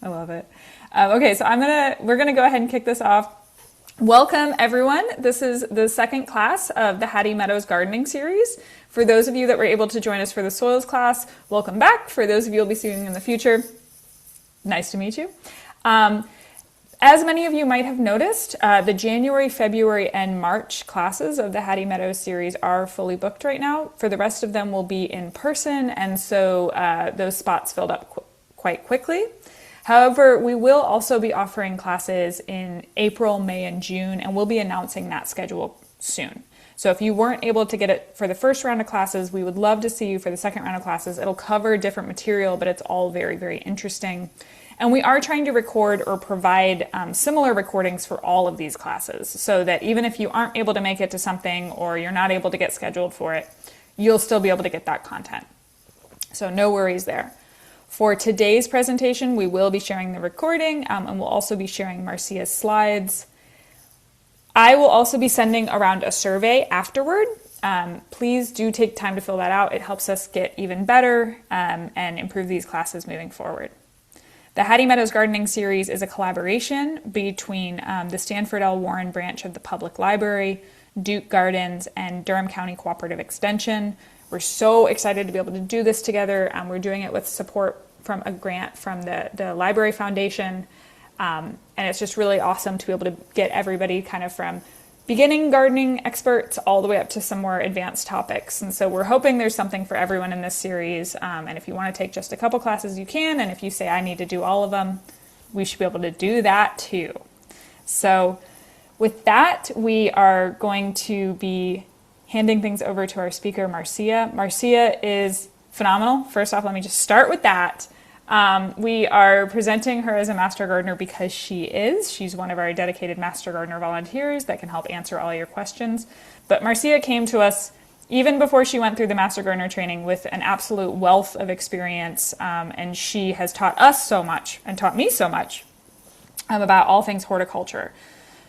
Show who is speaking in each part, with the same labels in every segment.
Speaker 1: I love it. Okay, so we're gonna go ahead and kick this off. Welcome everyone. This is the second class of the Hattie Meadows gardening series. For those of you that were able to join us for the soils class, welcome back. For those of you you'll be seeing in the future, nice to meet you. As many of you might have noticed, the January, February, and March classes of the Hattie Meadows series are fully booked right now. For the rest of them, we'll be in person, and so those spots filled up quite quickly. However, we will also be offering classes in April, May, and June, and we'll be announcing that schedule soon. So if you weren't able to get it for the first round of classes, we would love to see you for the second round of classes. It'll cover different material, but it's all very, very interesting. And we are trying to record or provide similar recordings for all of these classes so that even if you aren't able to make it to something or you're not able to get scheduled for it, you'll still be able to get that content. So no worries there. For today's presentation, we will be sharing the recording and we'll also be sharing Marcia's slides. I will also be sending around a survey afterward. Please do take time to fill that out. It helps us get even better and improve these classes moving forward. The Hattie Meadows Gardening Series is a collaboration between the Stanford L. Warren branch of the Public Library, Duke Gardens, and Durham County Cooperative Extension. We're so excited to be able to do this together. We're doing it with support from a grant from the Library Foundation. And it's just really awesome to be able to get everybody kind of from beginning gardening experts all the way up to some more advanced topics. And so we're hoping there's something for everyone in this series. And if you want to take just a couple classes, you can. And if you say, I need to do all of them, we should be able to do that too. So with that, we are going to be handing things over to our speaker, Marcia. Marcia is phenomenal. First off, let me just start with that. We are presenting her as a Master Gardener because she is. She's one of our dedicated Master Gardener volunteers that can help answer all your questions. But Marcia came to us even before she went through the Master Gardener training with an absolute wealth of experience, and she has taught us so much and taught me so much about all things horticulture.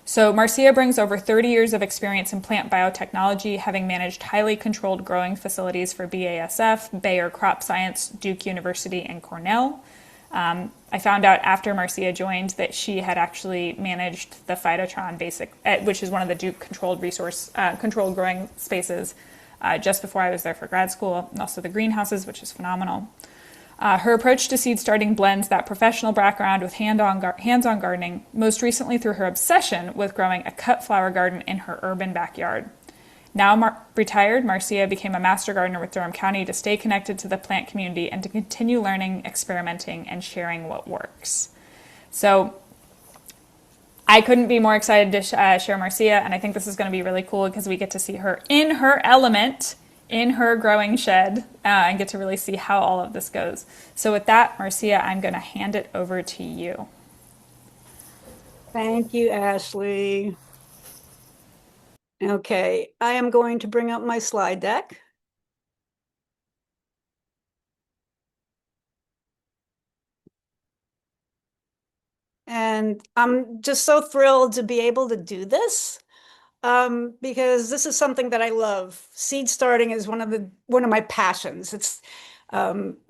Speaker 1: So Marcia brings over 30 years of experience in plant biotechnology, having managed highly controlled growing facilities for BASF, Bayer Crop Science, Duke University, and Cornell. I found out after Marcia joined that she had actually managed the Phytotron basic, which is one of the Duke controlled controlled growing spaces, just before I was there for grad school, and also the greenhouses, which is phenomenal. Her approach to seed starting blends that professional background with hands-on gardening, most recently through her obsession with growing a cut flower garden in her urban backyard. Now retired, Marcia became a Master Gardener with Durham County to stay connected to the plant community and to continue learning, experimenting, and sharing what works. So I couldn't be more excited to share Marcia, and I think this is going to be really cool because we get to see her in her element, in her growing shed, and get to really see how all of this goes. So with that, Marcia, I'm going to hand it over to you.
Speaker 2: Thank you, Ashley. Okay, I am going to bring up my slide deck. And I'm just so thrilled to be able to do this. Because this is something that I love. Seed starting is one of my passions. It's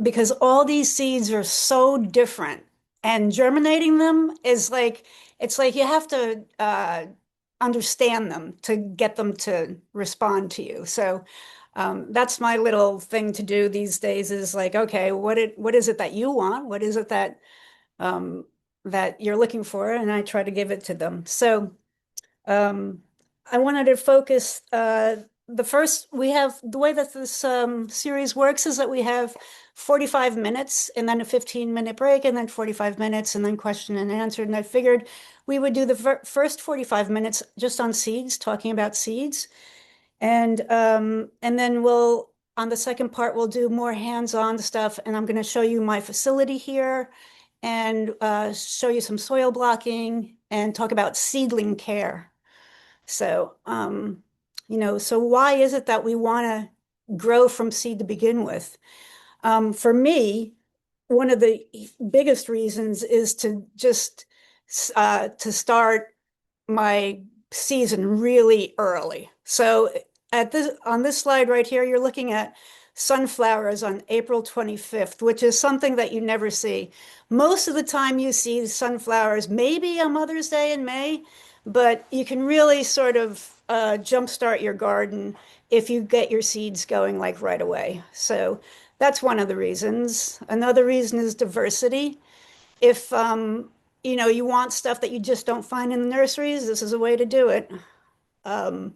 Speaker 2: because all these seeds are so different, and germinating them is like it's like you have to understand them to get them to respond to you. So that's my little thing to do these days is like, okay, what is it that you want? What is it that that you're looking for? And I try to give it to them. So I wanted to focus we have the way that this series works is that we have 45 minutes and then a 15-minute break and then 45 minutes and then question and answer. And I figured we would do the first 45 minutes just on seeds, talking about seeds. And then on the second part, we'll do more hands-on stuff. And I'm going to show you my facility here and show you some soil blocking and talk about seedling care. So, so why is it that we want to grow from seed to begin with? For me, one of the biggest reasons is to just to start my season really early. So on this slide right here, you're looking at sunflowers on April 25th, which is something that you never see. Most of the time you see sunflowers maybe on Mother's Day in May, but you can really sort of jumpstart your garden if you get your seeds going like right away. So that's one of the reasons. Another reason is diversity. If you want stuff that you just don't find in the nurseries, this is a way to do it. Um,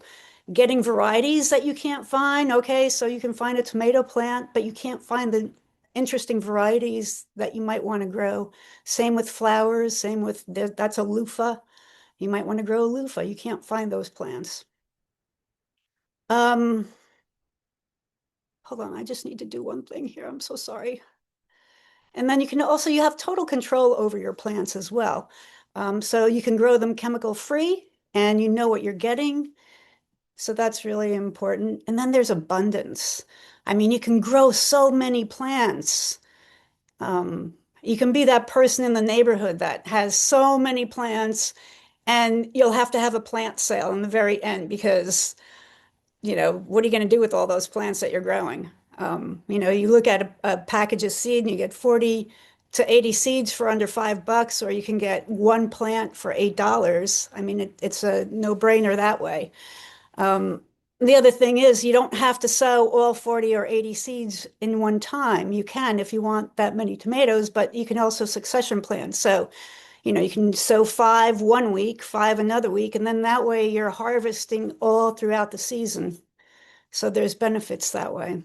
Speaker 2: Getting varieties that you can't find. Okay, so you can find a tomato plant, but you can't find the interesting varieties that you might want to grow. Same with flowers, same with that's a loofah. You might want to grow a loofah. You can't find those plants. Um, Hold on, I just need to do one thing here. I'm so sorry. And then you have total control over your plants as well. So you can grow them chemical free and you know what you're getting. So that's really important. And then there's abundance. I mean, you can grow so many plants. You can be that person in the neighborhood that has so many plants, and you'll have to have a plant sale in the very end because, what are you going to do with all those plants that you're growing? You look at a package of seed and you get 40 to 80 seeds for under $5, or you can get one plant for $8. I mean, it's a no-brainer that way. Um, the other thing is you don't have to sow all 40 or 80 seeds in one time. You can if you want that many tomatoes, but you can also succession plant. So, you can sow 5 one week, 5 another week, and then that way you're harvesting all throughout the season. So there's benefits that way.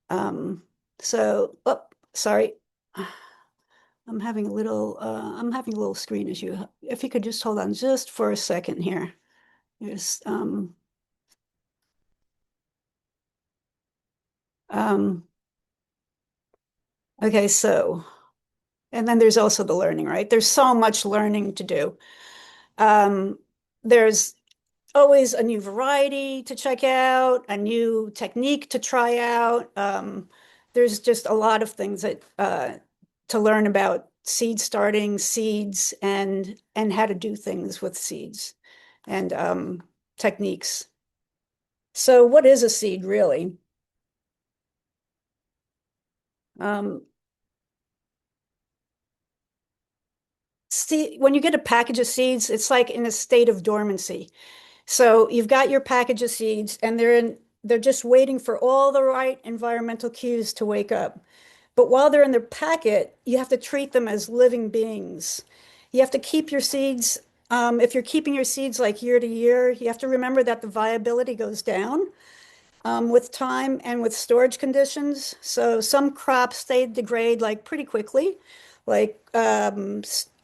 Speaker 2: Um, oh, sorry. I'm having a little screen issue. If you could just hold on just for a second here. There's, um, okay, and then there's also the learning, right? There's so much learning to do. There's always a new variety to check out, a new technique to try out. There's just a lot of things that to learn about seed starting, seeds, and how to do things with seeds and techniques. So, what is a seed really? Um, when you get a package of seeds, it's like in a state of dormancy. So you've got your package of seeds and they're just waiting for all the right environmental cues to wake up. But while they're in their packet, you have to treat them as living beings. You have to keep your seeds, if you're keeping your seeds like year to year, you have to remember that the viability goes down with time and with storage conditions. So some crops they degrade like pretty quickly, like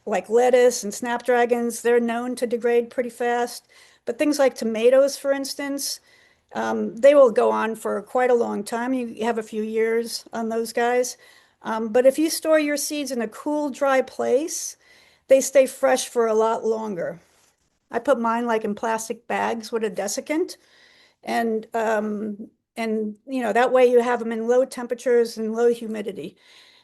Speaker 2: like lettuce and snapdragons. They're known to degrade pretty fast. But things like tomatoes, for instance, they will go on for quite a long time. You have a few years on those guys. But if you store your seeds in a cool, dry place, they stay fresh for a lot longer. I put mine like in plastic bags with a desiccant, and that way you have them in low temperatures and low humidity.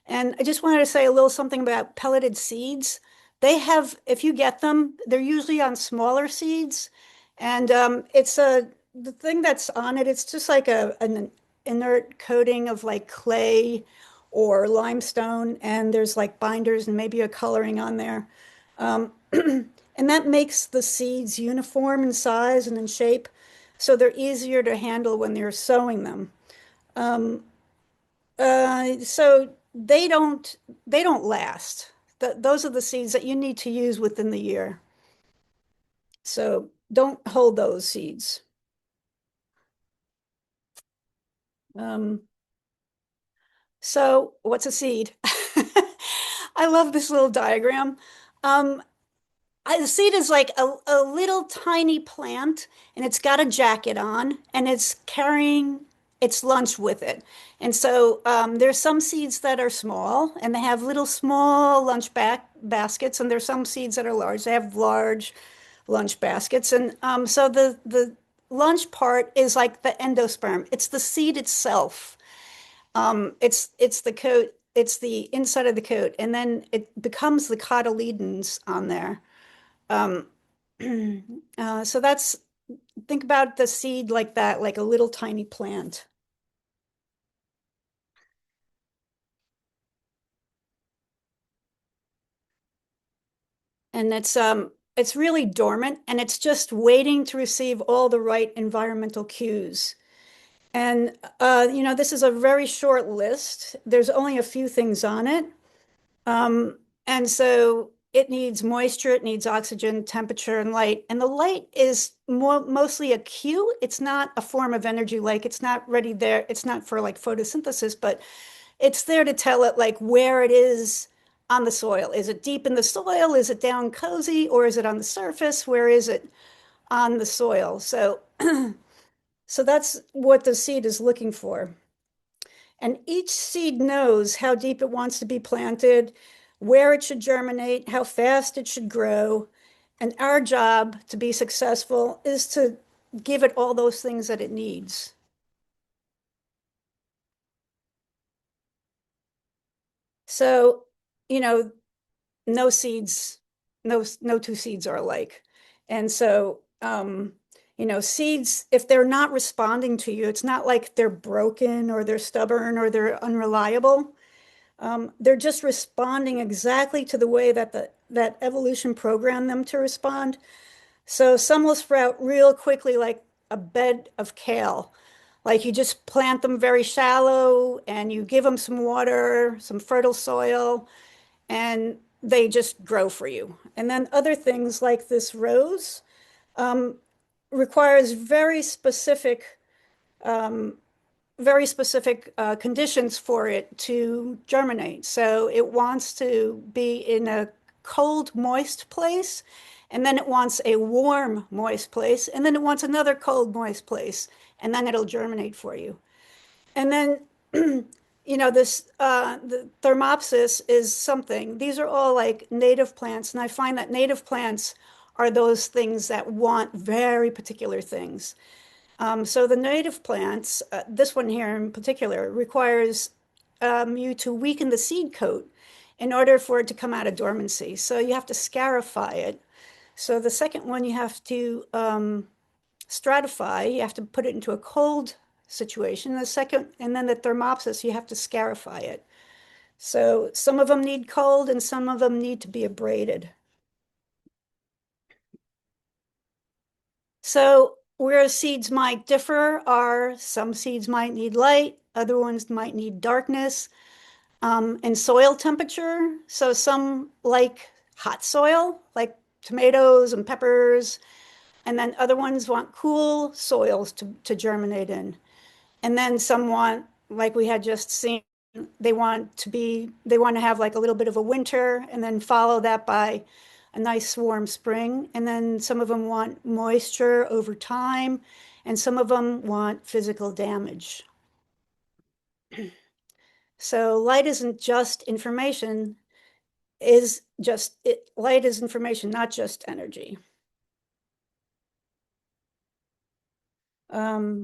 Speaker 2: And I just wanted to say a little something about pelleted seeds. If you get them, they're usually on smaller seeds, and the thing that's on it. It's just like an inert coating of like clay or limestone, and there's like binders and maybe a coloring on there. Um, and that makes the seeds uniform in size and in shape, so they're easier to handle when you're sowing them. Um, so they don't last. Those are the seeds that you need to use within the year. So don't hold those seeds. Um, so what's a seed? I love this little diagram. Um, the seed is like a little tiny plant, and it's got a jacket on, and it's carrying its lunch with it. And so there's some seeds that are small, and they have little small lunch baskets, and there's some seeds that are large. They have large lunch baskets, and so the lunch part is like the endosperm. It's the seed itself. It's the coat. It's the inside of the coat, and then it becomes the cotyledons on there. Um, so think about the seed like that, like a little tiny plant. And it's really dormant and it's just waiting to receive all the right environmental cues. And this is a very short list. There's only a few things on it. And so it needs moisture, it needs oxygen, temperature, and light. And the light is mostly a cue. It's not a form of energy, like it's not ready there. It's not for like photosynthesis, but it's there to tell it like where it is on the soil. Is it deep in the soil? Is it down cozy? Or is it on the surface? Where is it on the soil? So that's what the seed is looking for. And each seed knows how deep it wants to be planted, where it should germinate, how fast it should grow. And our job to be successful is to give it all those things that it needs. So, you know, no seeds, no two seeds are alike. And so, seeds, if they're not responding to you, it's not like they're broken or they're stubborn or they're unreliable. They're just responding exactly to the way that that evolution programmed them to respond. So some will sprout real quickly, like a bed of kale. Like you just plant them very shallow and you give them some water, some fertile soil, and they just grow for you. And then other things like this rose um, requires um, very specific conditions for it to germinate. So it wants to be in a cold, moist place, and then it wants a warm, moist place, and then it wants another cold, moist place, and then it'll germinate for you. And then, the thermopsis is something. These are all like native plants, and I find that native plants are those things that want very particular things. So the native plants, this one here in particular, requires you to weaken the seed coat in order for it to come out of dormancy. So you have to scarify it. So the second one you have to stratify, you have to put it into a cold situation. The second, and then the thermopsis, you have to scarify it. So some of them need cold and some of them need to be abraded. So where seeds might differ are some seeds might need light, other ones might need darkness, and soil temperature. So some like hot soil, like tomatoes and peppers, and then other ones want cool soils to germinate in. And then some want, like we had just seen, they want to have like a little bit of a winter and then follow that by a nice warm spring. And then some of them want moisture over time, and some of them want physical damage. So light isn't just information, light is information, not just energy.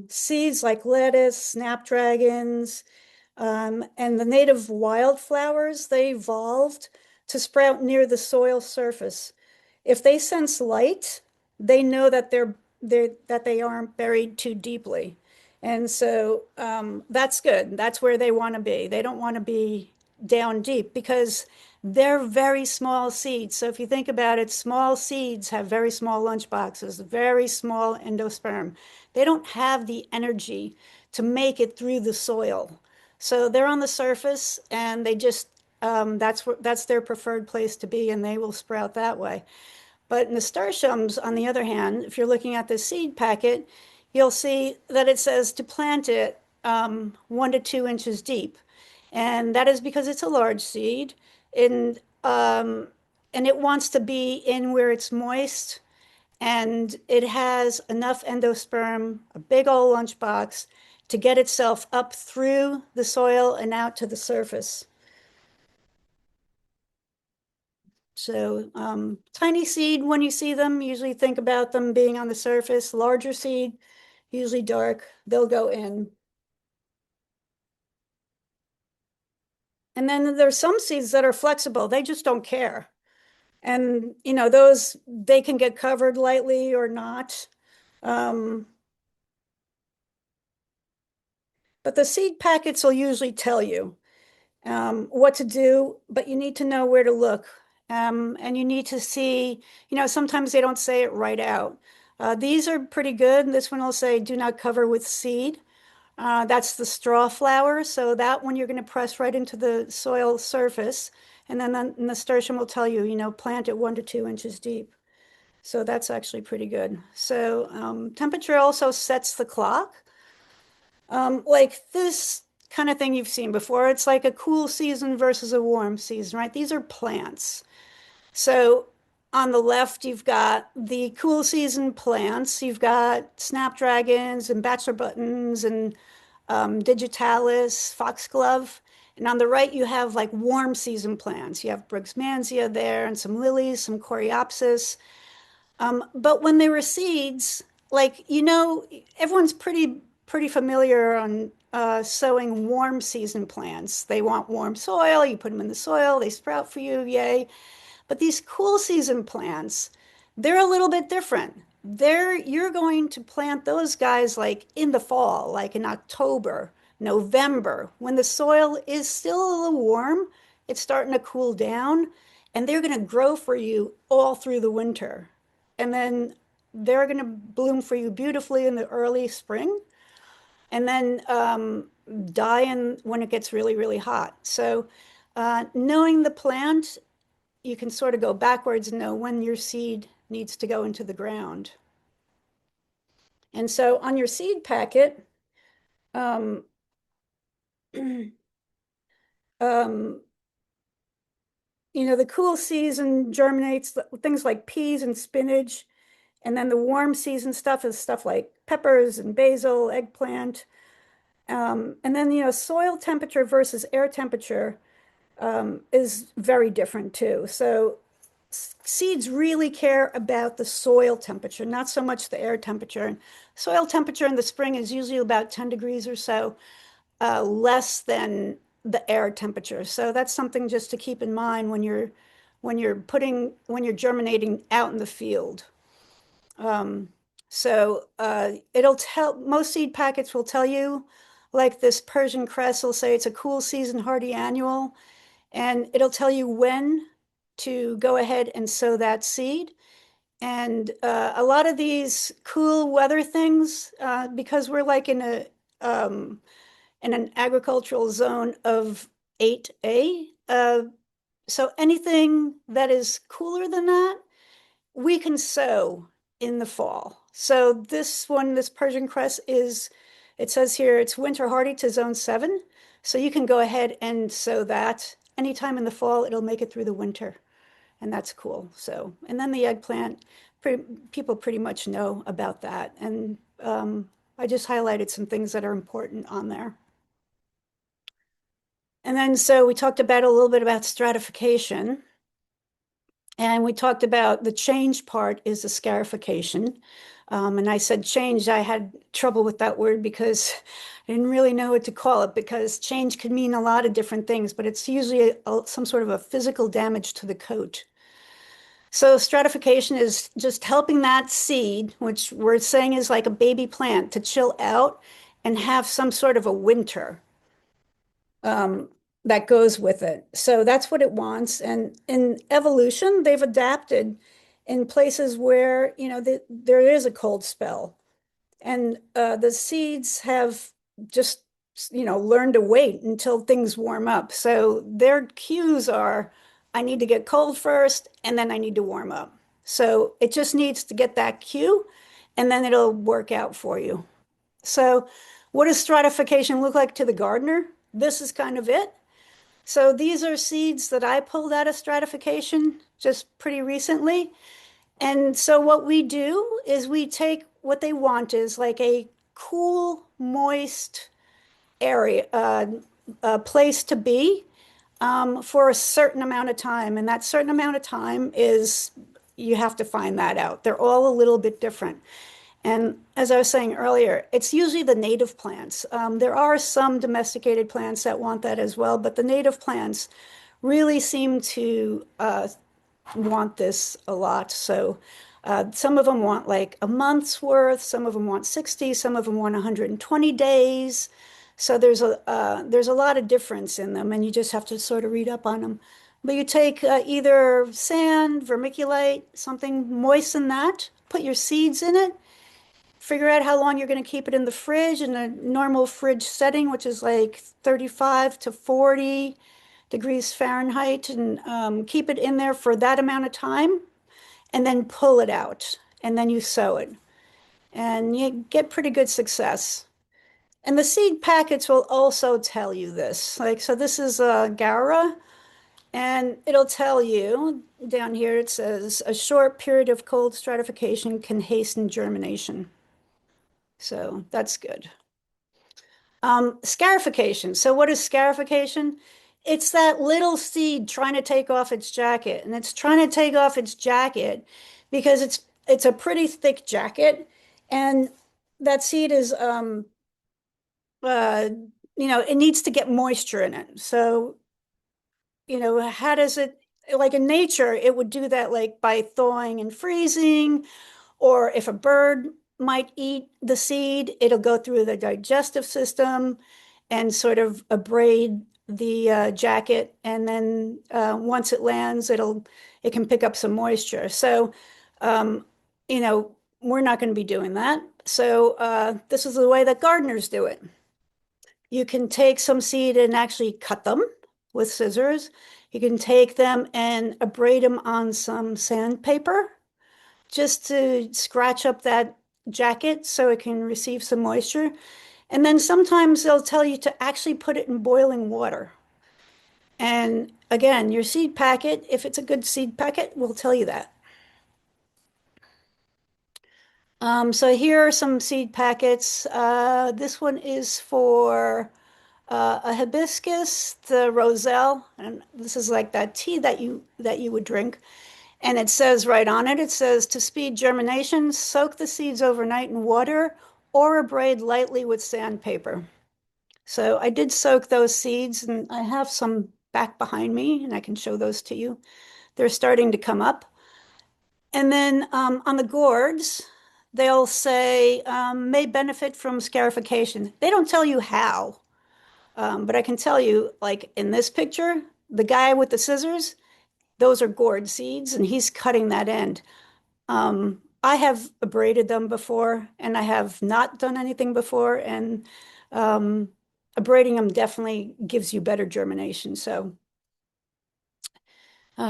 Speaker 2: Seeds like lettuce, snapdragons, and the native wildflowers, they evolved to sprout near the soil surface. If they sense light, they know that that they aren't buried too deeply. And so that's good. That's where they want to be. They don't want to be down deep because they're very small seeds. So if you think about it, small seeds have very small lunch boxes, very small endosperm. They don't have the energy to make it through the soil. So they're on the surface and they just that's their preferred place to be, and they will sprout that way. But nasturtiums, on the other hand, if you're looking at the seed packet, you'll see that it says to plant it 1 to 2 inches deep. And that is because it's a large seed and um, and it wants to be in where it's moist and it has enough endosperm, a big old lunchbox, to get itself up through the soil and out to the surface. So tiny seed, when you see them, usually think about them being on the surface. Larger seed, usually dark, they'll go in. And then there's some seeds that are flexible. They just don't care. And, those, they can get covered lightly or not. Um, but the seed packets will usually tell you what to do, but you need to know where to look. And you need to see, sometimes they don't say it right out. These are pretty good. This one will say, do not cover with seed. That's the straw flower. So that one you're going to press right into the soil surface. And then the nasturtium will tell you, plant it 1 to 2 inches deep. So that's actually pretty good. So temperature also sets the clock. Like this kind of thing you've seen before. It's like a cool season versus a warm season, right? These are plants. So on the left, you've got the cool season plants. You've got snapdragons and bachelor buttons and digitalis, foxglove. And on the right, you have like warm season plants. You have Brugmansia there and some lilies, some coreopsis. But when they were seeds, like, everyone's pretty familiar on sowing warm season plants. They want warm soil. You put them in the soil, they sprout for you, yay. But these cool season plants, they're a little bit different. You're going to plant those guys like in the fall, like in October, November, when the soil is still a little warm, it's starting to cool down, and they're going to grow for you all through the winter. And then they're going to bloom for you beautifully in the early spring, and then die in when it gets really, really hot. So knowing the plant, you can sort of go backwards and know when your seed needs to go into the ground. And so on your seed packet, um, um, the cool season germinates things like peas and spinach. And then the warm season stuff is stuff like peppers and basil, eggplant. And then, soil temperature versus air temperature is very different too. So seeds really care about the soil temperature, not so much the air temperature. And soil temperature in the spring is usually about 10 degrees or so less than the air temperature. So that's something just to keep in mind when you're germinating out in the field. So it'll tell, most seed packets will tell you, like this Persian cress will say it's a cool season hardy annual, and it'll tell you when to go ahead and sow that seed. And a lot of these cool weather things, because we're like in an agricultural zone of 8A, so anything that is cooler than that, we can sow in the fall. So this one, this Persian cress it says here, it's winter hardy to zone 7. So you can go ahead and sow that anytime in the fall. It'll make it through the winter, and that's cool. So, and then the eggplant, people pretty much know about that. And I just highlighted some things that are important on there. And then, so we talked about a little bit about stratification. And we talked about the change part is the scarification. And I said change, I had trouble with that word because I didn't really know what to call it, because change could mean a lot of different things, but it's usually some sort of a physical damage to the coat. So stratification is just helping that seed, which we're saying is like a baby plant, to chill out and have some sort of a winter that goes with it. So that's what it wants. And in evolution, they've adapted in places where, there is a cold spell. And the seeds have just, learned to wait until things warm up. So their cues are, I need to get cold first, and then I need to warm up. So it just needs to get that cue, and then it'll work out for you. So what does stratification look like to the gardener? This is kind of it. So these are seeds that I pulled out of stratification just pretty recently. And so what we do is we take what they want is like a cool, moist area, a place to be for a certain amount of time. And that certain amount of time is, you have to find that out. They're all a little bit different. And as I was saying earlier, it's usually the native plants. There are some domesticated plants that want that as well, but the native plants really seem to want this a lot. So some of them want like a month's worth, some of them want 60, some of them want 120 days. So there's a lot of difference in them, and you just have to sort of read up on them. But you take either sand, vermiculite, something, moisten that, put your seeds in it, figure out how long you're going to keep it in the fridge in a normal fridge setting, which is like 35 to 40 degrees Fahrenheit, and keep it in there for that amount of time, and then pull it out, and then you sow it, and you get pretty good success. And the seed packets will also tell you this. Like, so this is Gara, and it'll tell you down here, it says a short period of cold stratification can hasten germination. So that's good. Scarification. So what is scarification? It's that little seed trying to take off its jacket, and it's trying to take off its jacket because it's a pretty thick jacket, and that seed is uh it needs to get moisture in it. So, how does it, like in nature, it would do that like by thawing and freezing, or if a bird might eat the seed, it'll go through the digestive system and sort of abrade the jacket, and then once it lands, it can pick up some moisture. So, um, we're not going to be doing that. So this is the way that gardeners do it. You can take some seed and actually cut them with scissors. You can take them and abrade them on some sandpaper just to scratch up that jacket so it can receive some moisture. And then sometimes they'll tell you to actually put it in boiling water. And again, your seed packet, if it's a good seed packet, will tell you that. So here are some seed packets. This one is for a hibiscus, the roselle, and this is like that tea that you would drink. And it says right on it, it says to speed germination, soak the seeds overnight in water or abrade lightly with sandpaper. So I did soak those seeds, and I have some back behind me, and I can show those to you. They're starting to come up. And then on the gourds, they'll say may benefit from scarification. They don't tell you how, but I can tell you, like in this picture, the guy with the scissors, those are gourd seeds, and he's cutting that end. I have abraded them before, and I have not done anything before, and abrading them definitely gives you better germination. So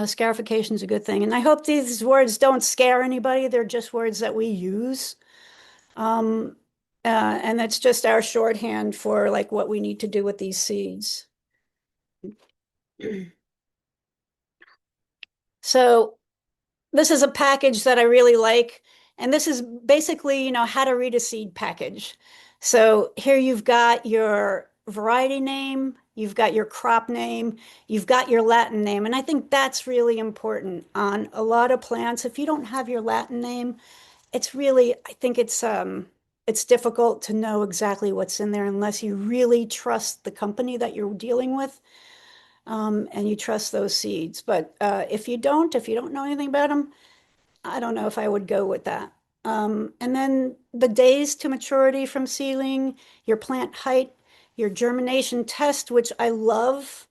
Speaker 2: scarification is a good thing. And I hope these words don't scare anybody. They're just words that we use. And that's just our shorthand for like what we need to do with these seeds. So this is a package that I really like. And this is basically, how to read a seed package. So here you've got your variety name, you've got your crop name, you've got your Latin name. And I think that's really important on a lot of plants. If you don't have your Latin name, I think it's difficult to know exactly what's in there unless you really trust the company that you're dealing with, and you trust those seeds. But if you don't know anything about them, I don't know if I would go with that. And then the days to maturity from seedling, your plant height, your germination test, which I love.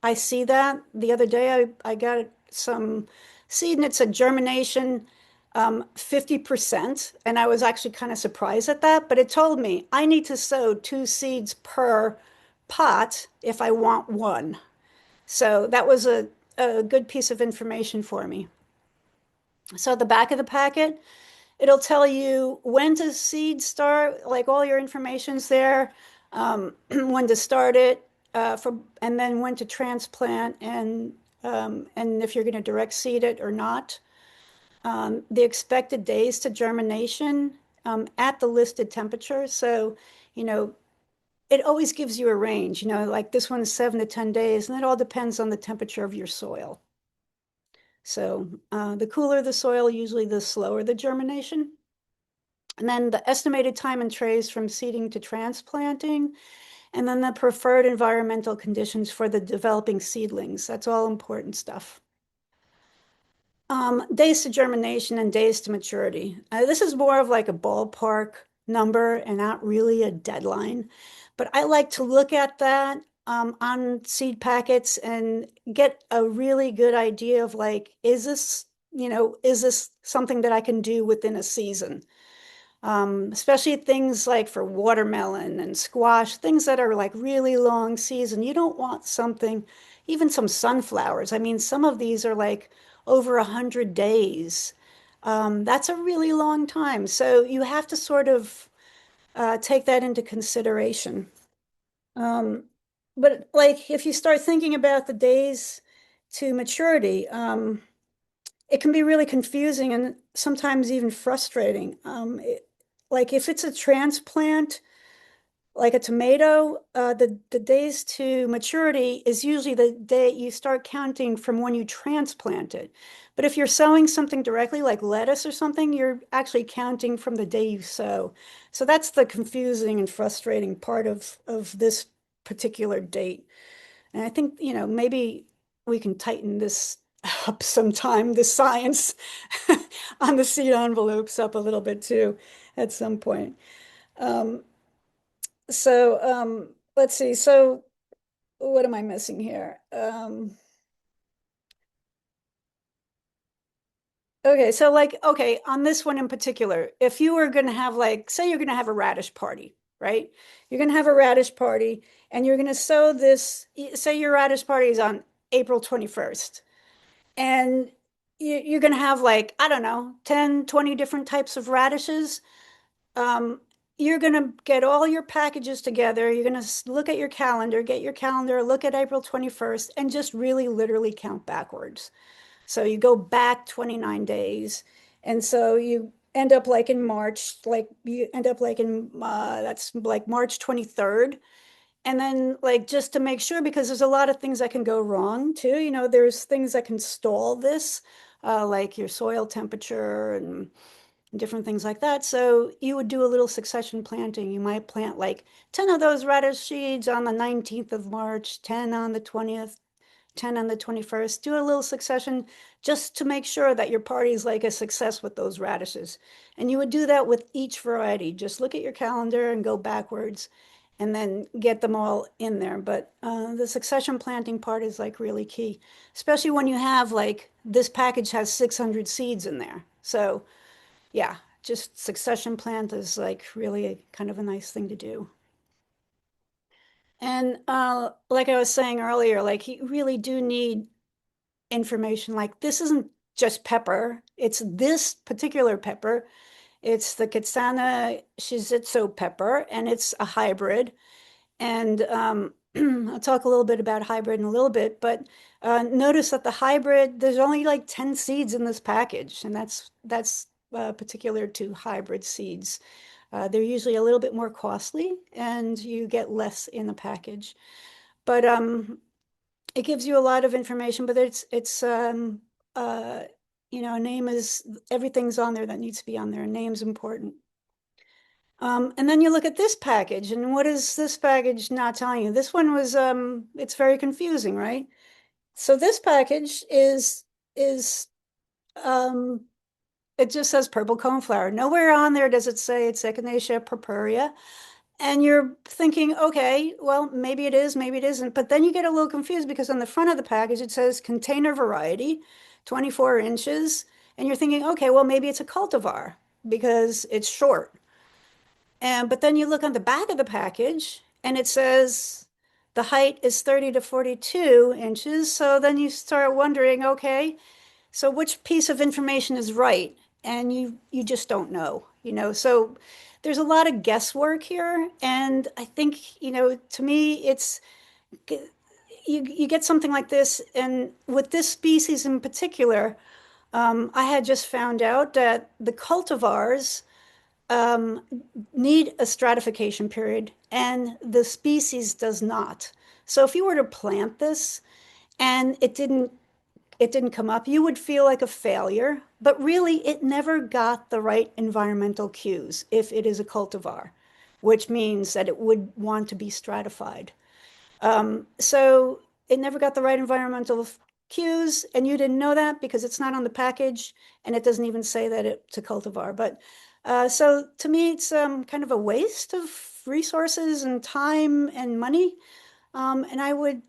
Speaker 2: I see that. The other day I got some seed and it said germination 50%. And I was actually kind of surprised at that, but it told me I need to sow 2 seeds per pot if I want one. So that was a good piece of information for me. So at the back of the packet, it'll tell you when to seed start, like all your information's there, when to start it, and then when to transplant, and if you're going to direct seed it or not. The expected days to germination at the listed temperature. So, it always gives you a range, like this one is 7 to 10 days, and it all depends on the temperature of your soil. So the cooler the soil, usually the slower the germination. And then the estimated time in trays from seeding to transplanting, and then the preferred environmental conditions for the developing seedlings. That's all important stuff. Days to germination and days to maturity. This is more of like a ballpark number and not really a deadline, but I like to look at that on seed packets and get a really good idea of like, is this something that I can do within a season? Especially things like for watermelon and squash, things that are like really long season. You don't want something, even some sunflowers. I mean, some of these are like over 100 days. That's a really long time. So you have to sort of take that into consideration. Um, but like if you start thinking about the days to maturity, it can be really confusing and sometimes even frustrating. Like if it's a transplant, like a tomato, the days to maturity is usually the day you start counting from when you transplant it. But if you're sowing something directly, like lettuce or something, you're actually counting from the day you sow. So that's the confusing and frustrating part of this particular date. And I think, maybe we can tighten this up sometime, the science on the seed envelopes up a little bit too at some point. Um, let's see. So what am I missing here? Okay, so like, okay, on this one in particular, if you were going to have like, say you're going to have a radish party, right? You're going to have a radish party and you're going to sow this, say your radish party is on April 21st. And you're going to have like, I don't know, 10, 20 different types of radishes. Um, you're going to get all your packages together. You're going to look at your calendar, get your calendar, look at April 21st, and just really literally count backwards. So you go back 29 days. And so you end up like in March, like you end up like in, that's like March 23rd. And then, like, just to make sure, because there's a lot of things that can go wrong too. There's things that can stall this, like your soil temperature and different things like that. So you would do a little succession planting. You might plant like 10 of those radish seeds on the 19th of March, 10 on the 20th, 10 on the 21st. Do a little succession just to make sure that your party is like a success with those radishes. And you would do that with each variety. Just look at your calendar and go backwards and then get them all in there. But the succession planting part is like really key, especially when you have like this package has 600 seeds in there. So yeah, just succession plant is like really kind of a nice thing to do. And like I was saying earlier, like you really do need information. Like this isn't just pepper, it's this particular pepper. It's the Kitsana Shizitsu pepper, and it's a hybrid. And I'll talk a little bit about hybrid in a little bit, but notice that the hybrid, there's only like 10 seeds in this package, and that's particular to hybrid seeds. They're usually a little bit more costly, and you get less in the package. But it gives you a lot of information, but uh, a name is everything's on there that needs to be on there. A name's important. And then you look at this package, and what is this package not telling you? This one was, it's very confusing, right? So this package is, um, it just says purple coneflower. Nowhere on there does it say it's Echinacea purpurea. And you're thinking, okay, well, maybe it is, maybe it isn't. But then you get a little confused because on the front of the package, it says container variety, 24 inches. And you're thinking, okay, well, maybe it's a cultivar because it's short. But then you look on the back of the package and it says the height is 30 to 42 inches. So then you start wondering, okay, so which piece of information is right? And you just don't know. So there's a lot of guesswork here. And I think, to me, it's you get something like this, and with this species in particular, I had just found out that the cultivars um, need a stratification period, and the species does not. So if you were to plant this and it didn't come up, you would feel like a failure, but really it never got the right environmental cues if it is a cultivar, which means that it would want to be stratified. So it never got the right environmental cues, and you didn't know that because it's not on the package, and it doesn't even say that it's a cultivar. But so to me, it's kind of a waste of resources and time and money. And I would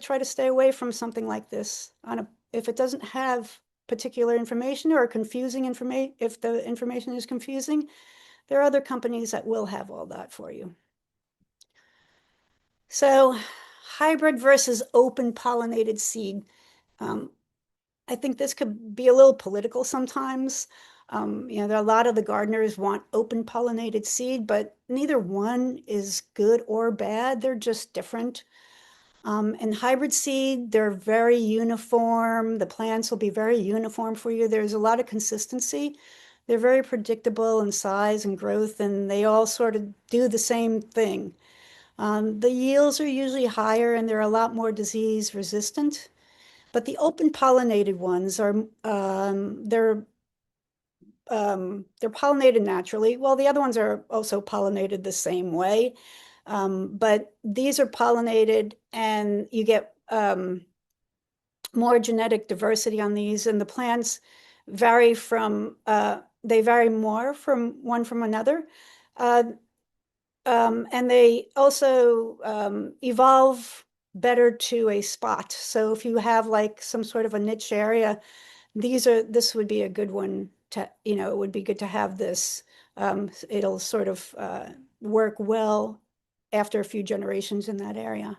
Speaker 2: try to stay away from something like this if it doesn't have particular information or confusing information. If the information is confusing, there are other companies that will have all that for you. So, hybrid versus open pollinated seed. Um, I think this could be a little political sometimes. There are a lot of the gardeners want open pollinated seed, but neither one is good or bad. They're just different. And hybrid seed, they're very uniform. The plants will be very uniform for you. There's a lot of consistency. They're very predictable in size and growth, and they all sort of do the same thing. The yields are usually higher and they're a lot more disease resistant. But the open pollinated ones are they're pollinated naturally. Well, the other ones are also pollinated the same way. But these are pollinated and you get more genetic diversity on these, and the plants they vary more from another. Uh, and they also evolve better to a spot. So if you have like some sort of a niche area, this would be a good one to, it would be good to have this. It'll sort of work well after a few generations in that area.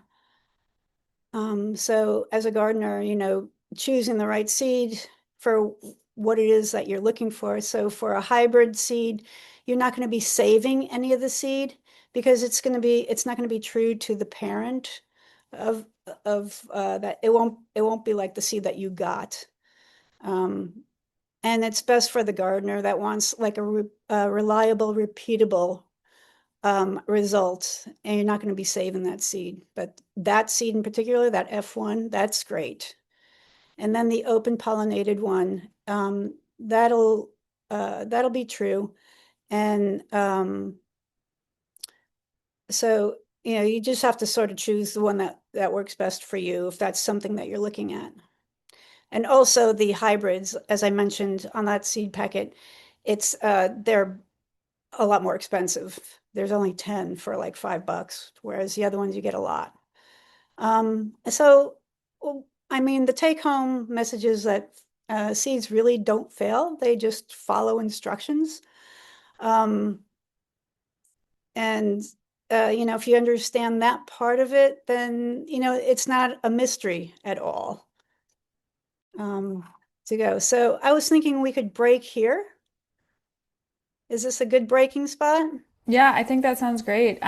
Speaker 2: So as a gardener, choosing the right seed for what it is that you're looking for. So for a hybrid seed, you're not going to be saving any of the seed because it's not going to be true to the parent of that. It won't be like the seed that you got. And it's best for the gardener that wants like a reliable, repeatable result, and you're not going to be saving that seed. But that seed in particular, that F1, that's great. And then the open pollinated one, that'll be true. And so you just have to sort of choose the one that works best for you if that's something that you're looking at. And also the hybrids, as I mentioned on that seed packet, they're a lot more expensive. There's only 10 for like $5, whereas the other ones you get a lot. So, I mean, the take home message is that seeds really don't fail. They just follow instructions. Um, and, if you understand that part of it, then, it's not a mystery at all to go. So I was thinking we could break here. Is this a good breaking spot?
Speaker 1: Yeah, I think that sounds great.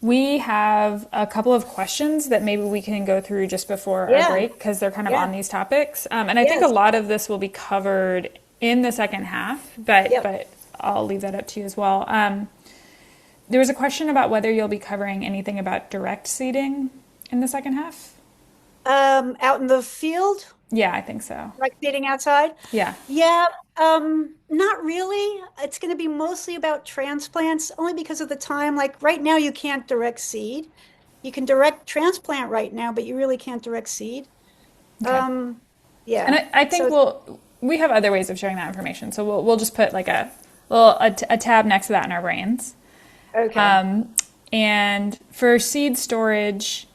Speaker 1: We have a couple of questions that maybe we can go through just before our
Speaker 2: Yeah,
Speaker 1: break because they're kind of on
Speaker 2: yeah,
Speaker 1: these topics. And I think a
Speaker 2: yes,
Speaker 1: lot of this will be covered in the second half, but
Speaker 2: yep.
Speaker 1: I'll leave that up to you as well. There was a question about whether you'll be covering anything about direct seeding in the second half.
Speaker 2: Out in the field,
Speaker 1: Yeah, I think so.
Speaker 2: like seating outside?
Speaker 1: Yeah.
Speaker 2: Yeah, not really. It's going to be mostly about transplants, only because of the time. Like right now, you can't direct seed. You can direct transplant right now, but you really can't direct seed.
Speaker 1: Okay.
Speaker 2: Um,
Speaker 1: And
Speaker 2: yeah.
Speaker 1: I think
Speaker 2: So,
Speaker 1: we have other ways of sharing that information. So we'll just put like a tab next to that in our brains.
Speaker 2: okay.
Speaker 1: And for seed storage,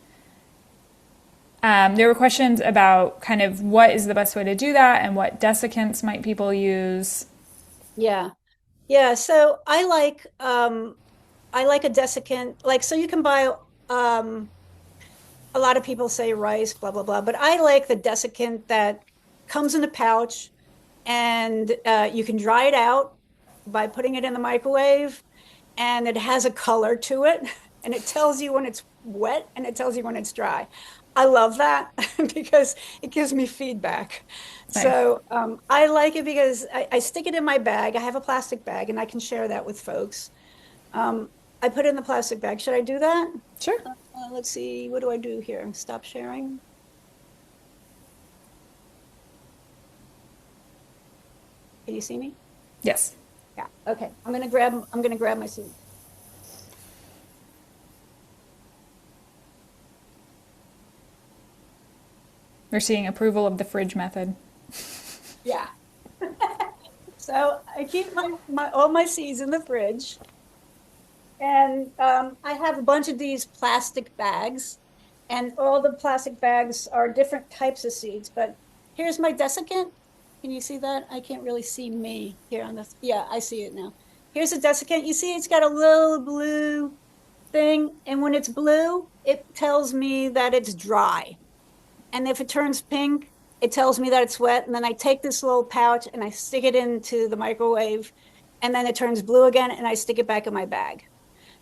Speaker 1: there were questions about kind of what is the best way to do that and what desiccants might people use.
Speaker 2: Yeah. Yeah. So I like a desiccant. Like, so you can buy, um, a lot of people say rice, blah, blah, blah, but I like the desiccant that comes in a pouch and you can dry it out by putting it in the microwave, and it has a color to it and it tells you when it's wet and it tells you when it's dry. I love that because it gives me feedback.
Speaker 1: Nice.
Speaker 2: So I like it because I stick it in my bag. I have a plastic bag and I can share that with folks. I put it in the plastic bag. Should I do that?
Speaker 1: Sure.
Speaker 2: Let's see. What do I do here? Stop sharing. Can you see me?
Speaker 1: Yes.
Speaker 2: Yeah. Okay. I'm gonna grab my seat.
Speaker 1: We're seeing approval of the fridge method.
Speaker 2: Yeah. So I keep all my seeds in the fridge. And I have a bunch of these plastic bags, and all the plastic bags are different types of seeds. But here's my desiccant. Can you see that? I can't really see me here on this. Yeah, I see it now. Here's a desiccant. You see, it's got a little blue thing. And when it's blue, it tells me that it's dry. And if it turns pink, it tells me that it's wet. And then I take this little pouch and I stick it into the microwave. And then it turns blue again, and I stick it back in my bag.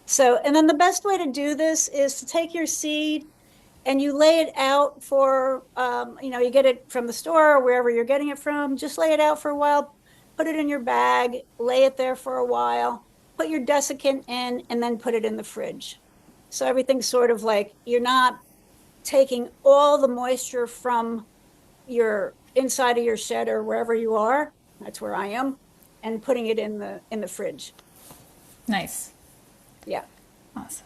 Speaker 2: So, and then the best way to do this is to take your seed and you lay it out for, you get it from the store or wherever you're getting it from. Just lay it out for a while, put it in your bag, lay it there for a while, put your desiccant in, and then put it in the fridge. So everything's sort of like you're not taking all the moisture from your inside of your shed or wherever you are. That's where I am, and putting it in the fridge.
Speaker 1: Nice.
Speaker 2: Yeah.
Speaker 1: Awesome.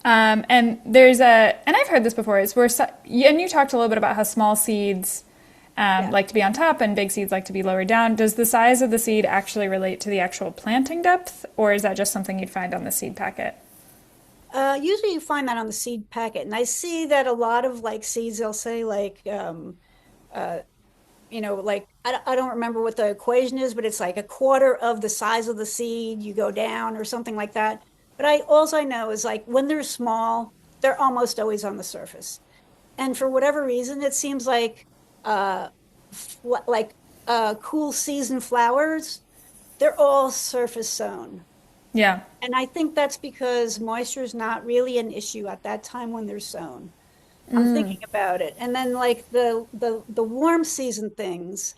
Speaker 1: And I've heard this before, is and you talked a little bit about how small seeds
Speaker 2: Yeah.
Speaker 1: like to be on top and big seeds like to be lower down. Does the size of the seed actually relate to the actual planting depth, or is that just something you'd find on the seed packet?
Speaker 2: Usually you find that on the seed packet, and I see that a lot of like seeds, they'll say like, uh, like I don't remember what the equation is, but it's like a quarter of the size of the seed, you go down or something like that. But I know is like when they're small, they're almost always on the surface. And for whatever reason, it seems like uh like cool season flowers, they're all surface sown.
Speaker 1: Yeah.
Speaker 2: And I think that's because moisture is not really an issue at that time when they're sown. I'm thinking about it. And then like the warm season things,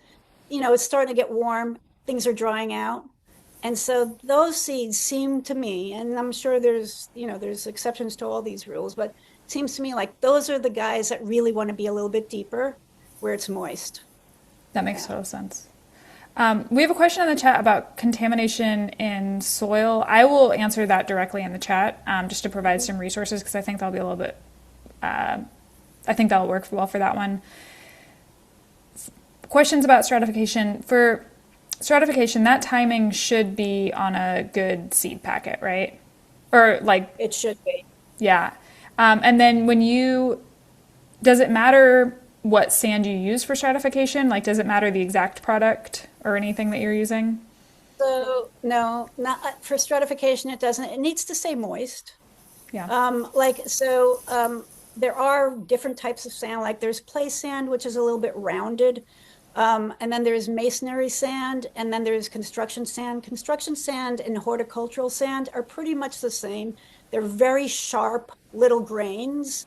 Speaker 2: it's starting to get warm, things are drying out. And so those seeds seem to me, and I'm sure there's exceptions to all these rules, but it seems to me like those are the guys that really want to be a little bit deeper where it's moist.
Speaker 1: That makes
Speaker 2: Yeah.
Speaker 1: total sense. We have a question in the chat about contamination in soil. I will answer that directly in the chat, just to provide some resources, because I think that'll be a little bit, I think that'll work well for that one. Questions about stratification. For stratification, that timing should be on a good seed packet, right? Or like,
Speaker 2: It should be.
Speaker 1: yeah. And then does it matter what sand you use for stratification? Like, does it matter the exact product or anything that you're using?
Speaker 2: So no, not for stratification, it doesn't. It needs to stay moist.
Speaker 1: Yeah.
Speaker 2: There are different types of sand. Like there's play sand, which is a little bit rounded. And then there's masonry sand, and then there's construction sand. Construction sand and horticultural sand are pretty much the same. They're very sharp little grains,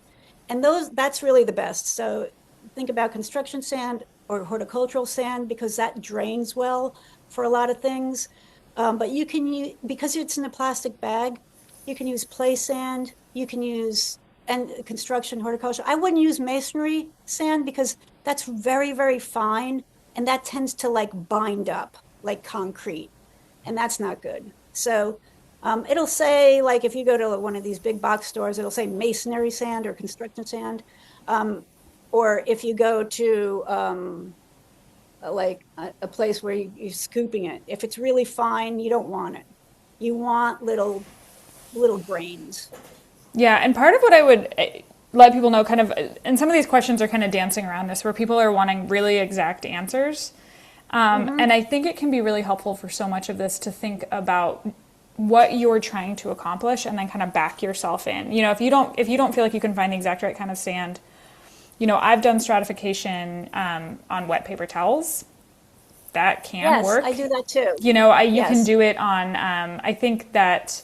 Speaker 2: and that's really the best. So think about construction sand or horticultural sand because that drains well for a lot of things. But you can use, because it's in a plastic bag, you can use play sand, you can use and construction horticulture. I wouldn't use masonry sand because that's very, very fine and that tends to like bind up like concrete, and that's not good. So it'll say like if you go to one of these big box stores, it'll say masonry sand or construction sand. Um, or if you go to like a place where you're scooping it, if it's really fine, you don't want it. You want little grains.
Speaker 1: Yeah, and part of what I would let people know, kind of, and some of these questions are kind of dancing around this, where people are wanting really exact answers. And I think it can be really helpful for so much of this to think about what you're trying to accomplish and then kind of back yourself in. If you don't feel like you can find the exact right kind of sand, I've done stratification on wet paper towels. That can
Speaker 2: Yes,
Speaker 1: work.
Speaker 2: I do that too.
Speaker 1: You can
Speaker 2: Yes,
Speaker 1: do it on. I think that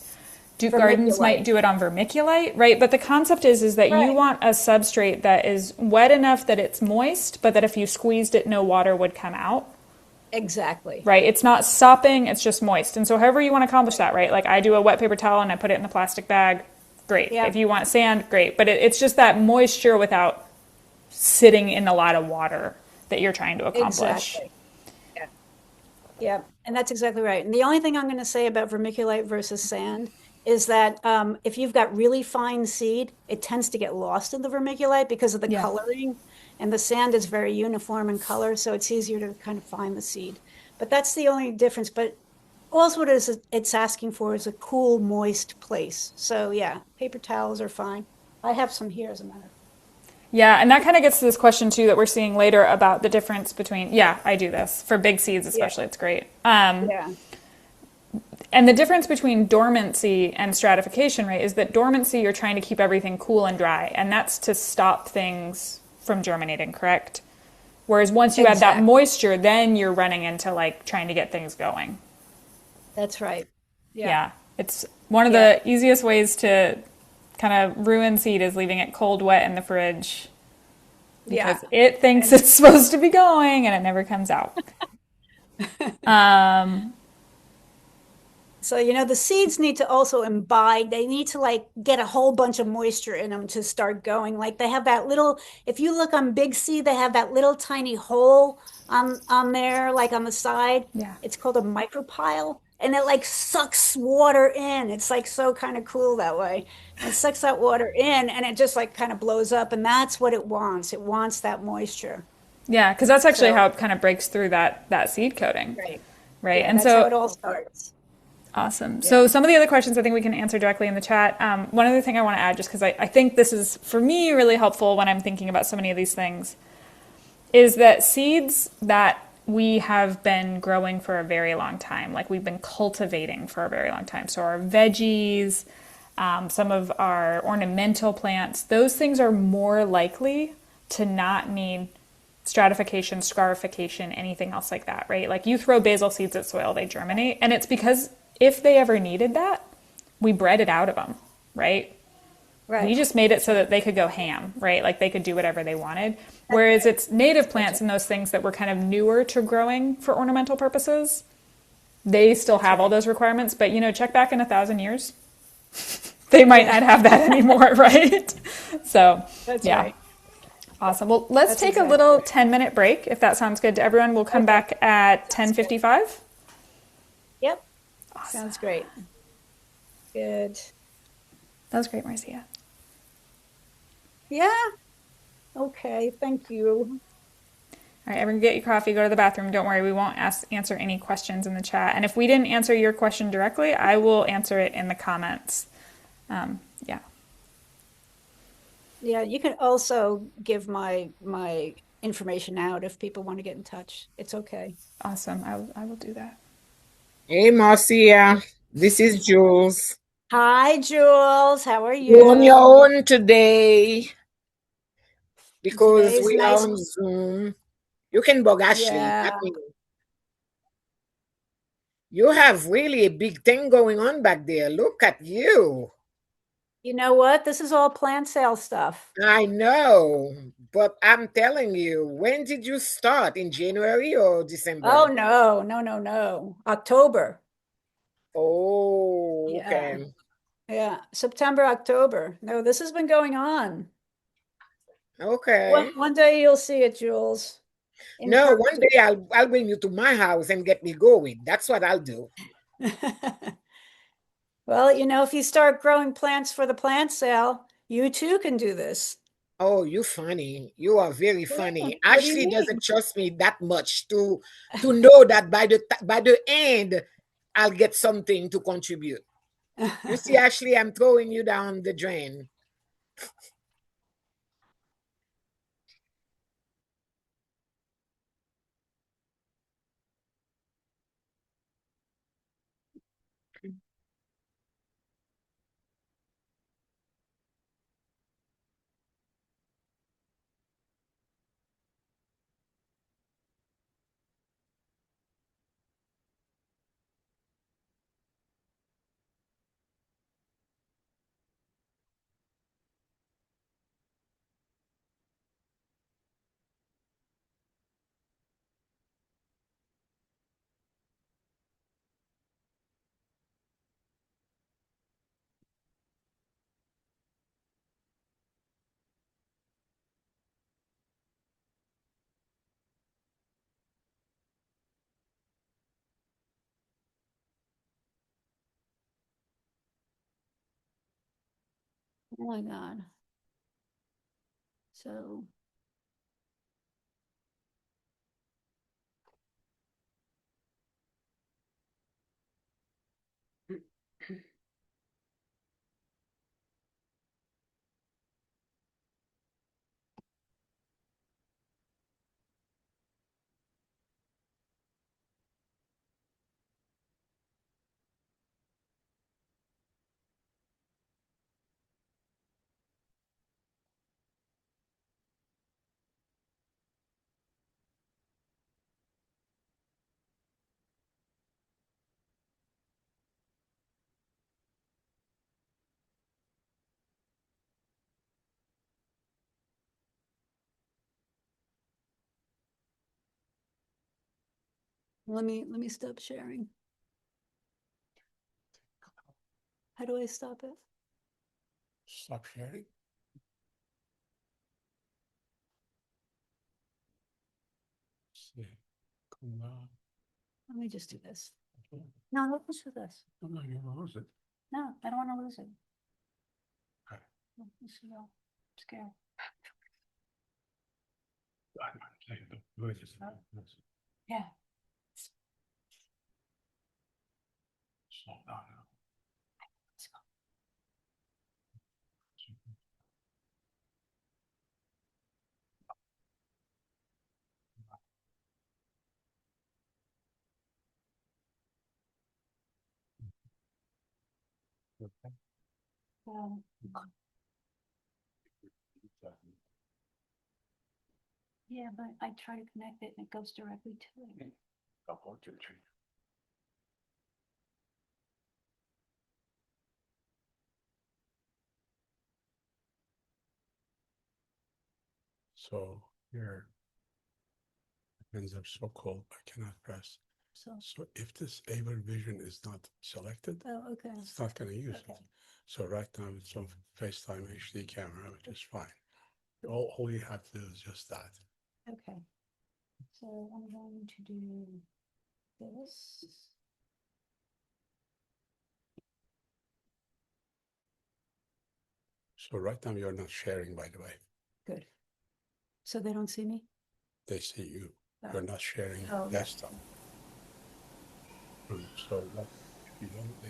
Speaker 1: Duke Gardens might
Speaker 2: vermiculite.
Speaker 1: do it on vermiculite, right? But the concept is that you
Speaker 2: Right.
Speaker 1: want a substrate that is wet enough that it's moist, but that if you squeezed it, no water would come out,
Speaker 2: Exactly.
Speaker 1: right? It's not sopping, it's just moist. And so however you want to accomplish that, right? Like I do a wet paper towel and I put it in a plastic bag, great. If
Speaker 2: Yep.
Speaker 1: you want sand, great. But it's just that moisture without sitting in a lot of water that you're trying to accomplish.
Speaker 2: Exactly. Yeah. Yeah. And that's exactly right. And the only thing I'm going to say about vermiculite versus sand is that if you've got really fine seed, it tends to get lost in the vermiculite because of the
Speaker 1: Yeah.
Speaker 2: coloring. And the sand is very uniform in color, so it's easier to kind of find the seed. But that's the only difference. But Also, what it is it's asking for is a cool, moist place. So yeah, paper towels are fine. I have some here as a matter.
Speaker 1: Yeah, and that kind of gets to this question too that we're seeing later about the difference between, yeah, I do this for big seeds
Speaker 2: Yeah,
Speaker 1: especially, it's great.
Speaker 2: yeah,
Speaker 1: And the difference between dormancy and stratification, right, is that dormancy you're trying to keep everything cool and dry, and that's to stop things from germinating, correct? Whereas once you add that
Speaker 2: exactly.
Speaker 1: moisture, then you're running into like trying to get things going.
Speaker 2: That's right. Yeah,
Speaker 1: Yeah, it's one of
Speaker 2: yeah,
Speaker 1: the easiest ways to kind of ruin seed is leaving it cold, wet in the fridge
Speaker 2: yeah.
Speaker 1: because it thinks
Speaker 2: And
Speaker 1: it's supposed to be going and it never comes out.
Speaker 2: so, the seeds need to also imbibe. They need to like get a whole bunch of moisture in them to start going. Like they have that little, if you look on big seed, they have that little tiny hole on there, like on the side.
Speaker 1: Yeah.
Speaker 2: It's called a micropyle. And it like sucks water in. It's like so kind of cool that way. And it sucks that water in and it just like kind of blows up. And that's what it wants. It wants that moisture.
Speaker 1: Yeah, because that's actually how
Speaker 2: So,
Speaker 1: it kind of breaks through that seed coating,
Speaker 2: right.
Speaker 1: right?
Speaker 2: Yeah,
Speaker 1: And
Speaker 2: that's how
Speaker 1: so
Speaker 2: it all starts.
Speaker 1: awesome.
Speaker 2: Yeah.
Speaker 1: So some of the other questions I think we can answer directly in the chat. One other thing I want to add, just because I think this is for me really helpful when I'm thinking about so many of these things, is that seeds that we have been growing for a very long time, like we've been cultivating for a very long time. So our veggies, some of our ornamental plants, those things are more likely to not need stratification, scarification, anything else like that, right? Like you throw basil seeds at soil, they germinate. And it's because if they ever needed that, we bred it out of them, right? We
Speaker 2: Right.
Speaker 1: just made it
Speaker 2: That's
Speaker 1: so
Speaker 2: right.
Speaker 1: that they could go ham, right? Like they could do whatever they wanted.
Speaker 2: That's
Speaker 1: Whereas
Speaker 2: right.
Speaker 1: it's native
Speaker 2: That's
Speaker 1: plants
Speaker 2: right.
Speaker 1: and those things that were kind of newer to growing for ornamental purposes, they still
Speaker 2: That's
Speaker 1: have all
Speaker 2: right.
Speaker 1: those requirements. But check back in 1,000 years, they might
Speaker 2: Yeah,
Speaker 1: not have that anymore, right? So,
Speaker 2: that's
Speaker 1: yeah,
Speaker 2: right.
Speaker 1: awesome. Well, let's
Speaker 2: That's
Speaker 1: take a
Speaker 2: exactly
Speaker 1: little
Speaker 2: right.
Speaker 1: 10-minute break if that sounds good to everyone. We'll come
Speaker 2: Okay.
Speaker 1: back at
Speaker 2: Sounds good.
Speaker 1: 10:55.
Speaker 2: Yep.
Speaker 1: Awesome.
Speaker 2: Sounds great. Good.
Speaker 1: That was great, Marcia.
Speaker 2: Yeah. Okay. Thank you.
Speaker 1: All right, everyone, get your coffee, go to the bathroom. Don't worry, we won't answer any questions in the chat. And if we didn't answer your question directly, I will answer it in the comments. Yeah,
Speaker 2: Yeah, you can also give my information out if people want to get in touch. It's okay.
Speaker 1: awesome. I will do that.
Speaker 3: Hey, Marcia, this is Jules.
Speaker 2: Hi, Jules. How are
Speaker 3: You on your
Speaker 2: you?
Speaker 3: own today because
Speaker 2: Today's
Speaker 3: we are
Speaker 2: nice.
Speaker 3: on Zoom. You can bug Ashley.
Speaker 2: Yeah.
Speaker 3: That means you have really a big thing going on back there. Look at you.
Speaker 2: You know what? This is all plant sale stuff.
Speaker 3: I know, but I'm telling you, when did you start? In January or
Speaker 2: Oh
Speaker 3: December?
Speaker 2: no, no, no, no. October.
Speaker 3: Oh,
Speaker 2: Yeah.
Speaker 3: okay.
Speaker 2: Yeah. September, October. No, this has been going on. One
Speaker 3: Okay.
Speaker 2: one day you'll see it, Jules, in
Speaker 3: No, one
Speaker 2: person.
Speaker 3: day I'll bring you to my house and get me going. That's what I'll do.
Speaker 2: Well, if you start growing plants for the plant sale, you too can do this.
Speaker 3: Oh, you funny. You are very
Speaker 2: Yeah.
Speaker 3: funny.
Speaker 2: What do you
Speaker 3: Ashley
Speaker 2: mean?
Speaker 3: doesn't trust me that much to know that by the end I'll get something to contribute. You see, Ashley, I'm throwing you down the drain.
Speaker 2: Oh my God. So, Let me stop sharing. How do I stop it?
Speaker 4: Stop sharing. See, come on.
Speaker 2: Let me just do this. No, let's do this.
Speaker 4: I'm not gonna lose it.
Speaker 2: No, I don't want to lose it.
Speaker 4: Okay.
Speaker 2: Let's go. I'm scared.
Speaker 4: I'm saying the word is
Speaker 2: Yeah.
Speaker 4: slow down now.
Speaker 2: Let's go.
Speaker 4: Okay.
Speaker 2: Um, yeah, but I try to connect it and it goes directly to it.
Speaker 4: Couple, two, three. So here, pins are so cold, I cannot press.
Speaker 2: So,
Speaker 4: So if this Able Vision is not selected,
Speaker 2: oh, okay.
Speaker 4: it's not gonna use it.
Speaker 2: Okay.
Speaker 4: So right now it's on FaceTime HD camera, which is fine. All you have to do is just that.
Speaker 2: Okay. So I'm going to do this.
Speaker 4: So right now you're not sharing, by the way.
Speaker 2: Good. So they don't see me?
Speaker 4: They see you.
Speaker 2: Oh.
Speaker 4: You're not sharing
Speaker 2: Oh, yeah.
Speaker 4: desktop. So that, if you don't, they,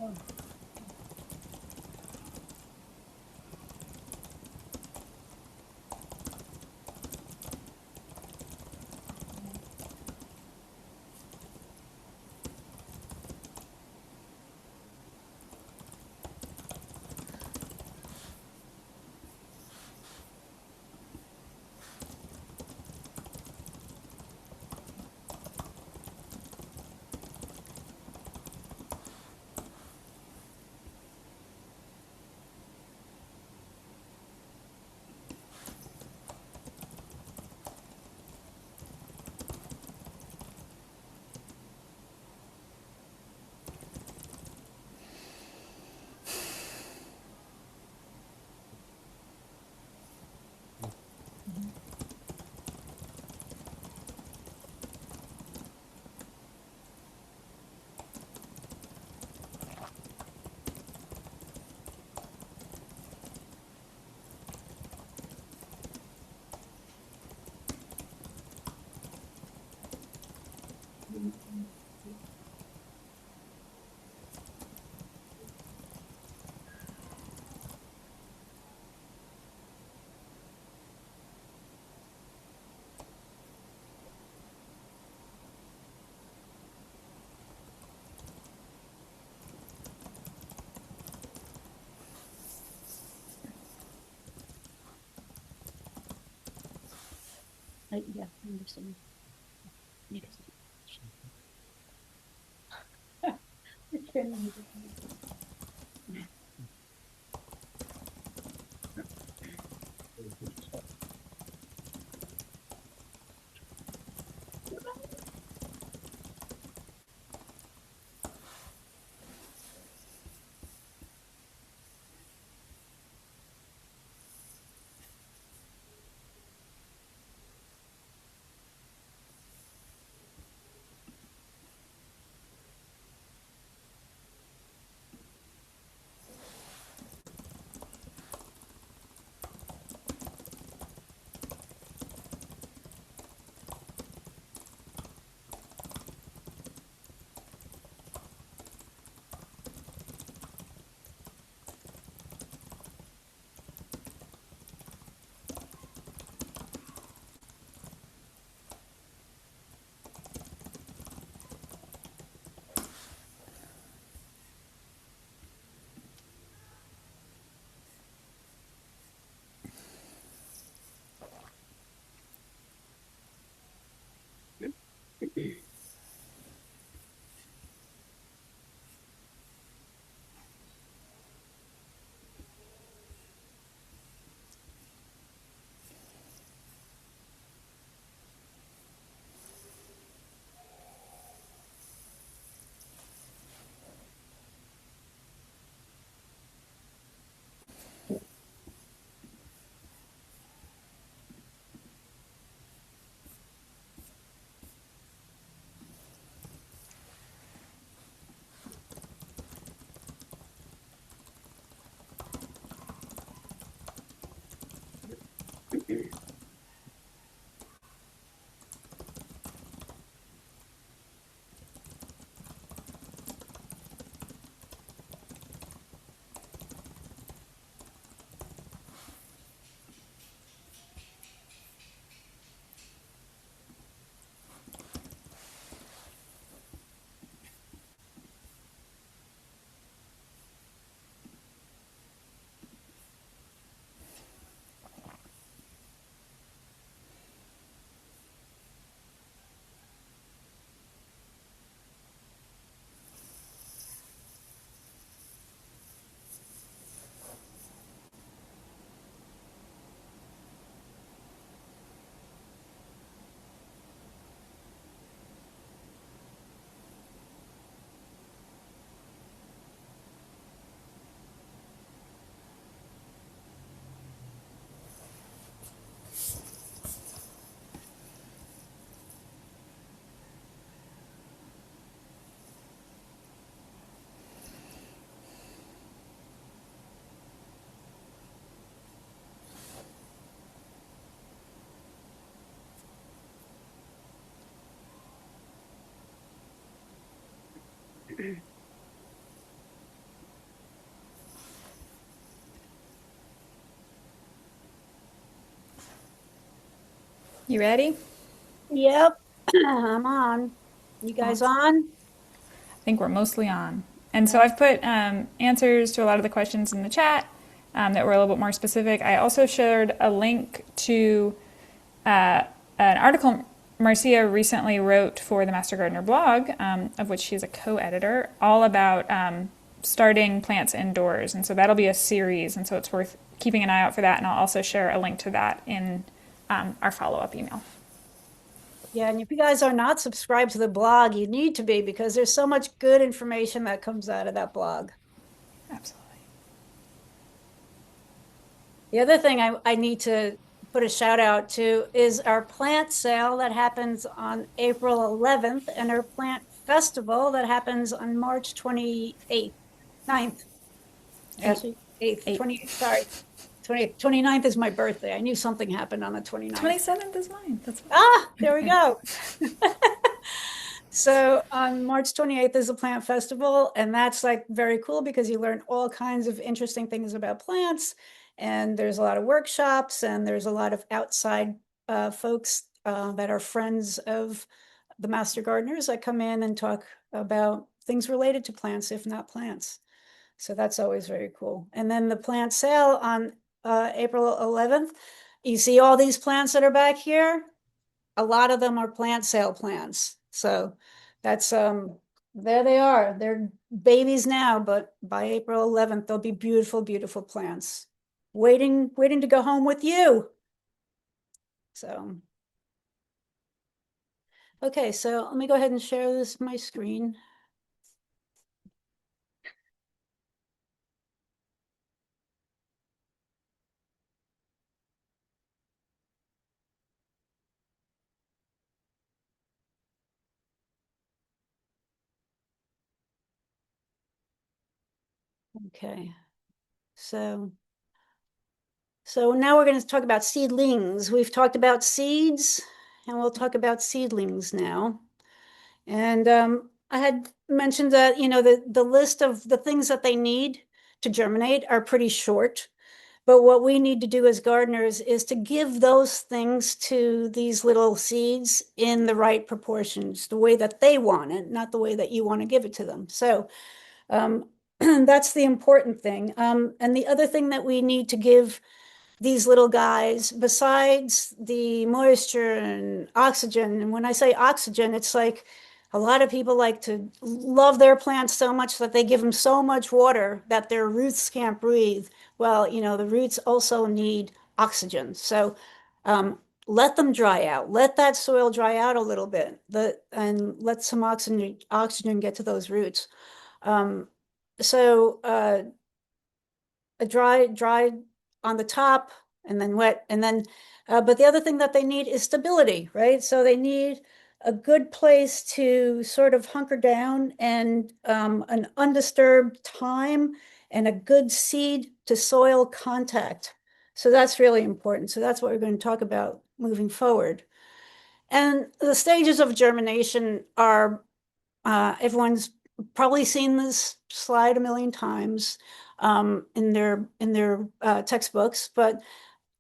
Speaker 2: Oh. Yeah, I understand. Yes.
Speaker 1: You ready?
Speaker 2: Yep, I'm on. You guys on?
Speaker 1: I think we're mostly on. And so I've put answers to a lot of the questions in the chat that were a little bit more specific. I also shared a link to an article Marcia recently wrote for the Master Gardener blog, of which she's a co-editor, all about starting plants indoors. And so that'll be a series, and so it's worth keeping an eye out for that. And I'll also share a link to that in our follow-up email.
Speaker 2: Yeah, and if you guys are not subscribed to the blog, you need to be, because there's so much good information that comes out of that blog.
Speaker 1: Absolutely.
Speaker 2: The other thing I need to put a shout out to is our plant sale that happens on April 11th and our plant festival that happens on March 28th, 9th. Actually, 8th, 28th, sorry. 29th is my birthday. I knew something happened on the 29th.
Speaker 1: 27th is mine. That's fine.
Speaker 2: Ah, there we go. So on March 28th is a plant festival, and that's like very cool because you learn all kinds of interesting things about plants, and there's a lot of workshops, and there's a lot of outside folks that are friends of the master gardeners that come in and talk about things related to plants, if not plants. So that's always very cool. And then the plant sale on April 11th, you see all these plants that are back here? A lot of them are plant sale plants. So that's, there they are. They're babies now, but by April 11th, they'll be beautiful, beautiful plants waiting to go home with you. So, okay, so let me go ahead and share this, my screen. Okay, so now we're going to talk about seedlings. We've talked about seeds, and we'll talk about seedlings now. And I had mentioned that, you know, the list of the things that they need to germinate are pretty short. But what we need to do as gardeners is to give those things to these little seeds in the right proportions, the way that they want it, not the way that you want to give it to them. So that's the important thing. And the other thing that we need to give these little guys, besides the moisture and oxygen, and when I say oxygen, it's like a lot of people like to love their plants so much that they give them so much water that their roots can't breathe. Well, you know, the roots also need oxygen. So let them dry out. Let that soil dry out a little bit, and let some oxygen get to those roots. A dry on the top and then wet, and then but the other thing that they need is stability, right? So they need a good place to sort of hunker down, and an undisturbed time, and a good seed to soil contact. So that's really important. So that's what we're going to talk about moving forward. And the stages of germination are, everyone's probably seen this slide a million times in their textbooks, but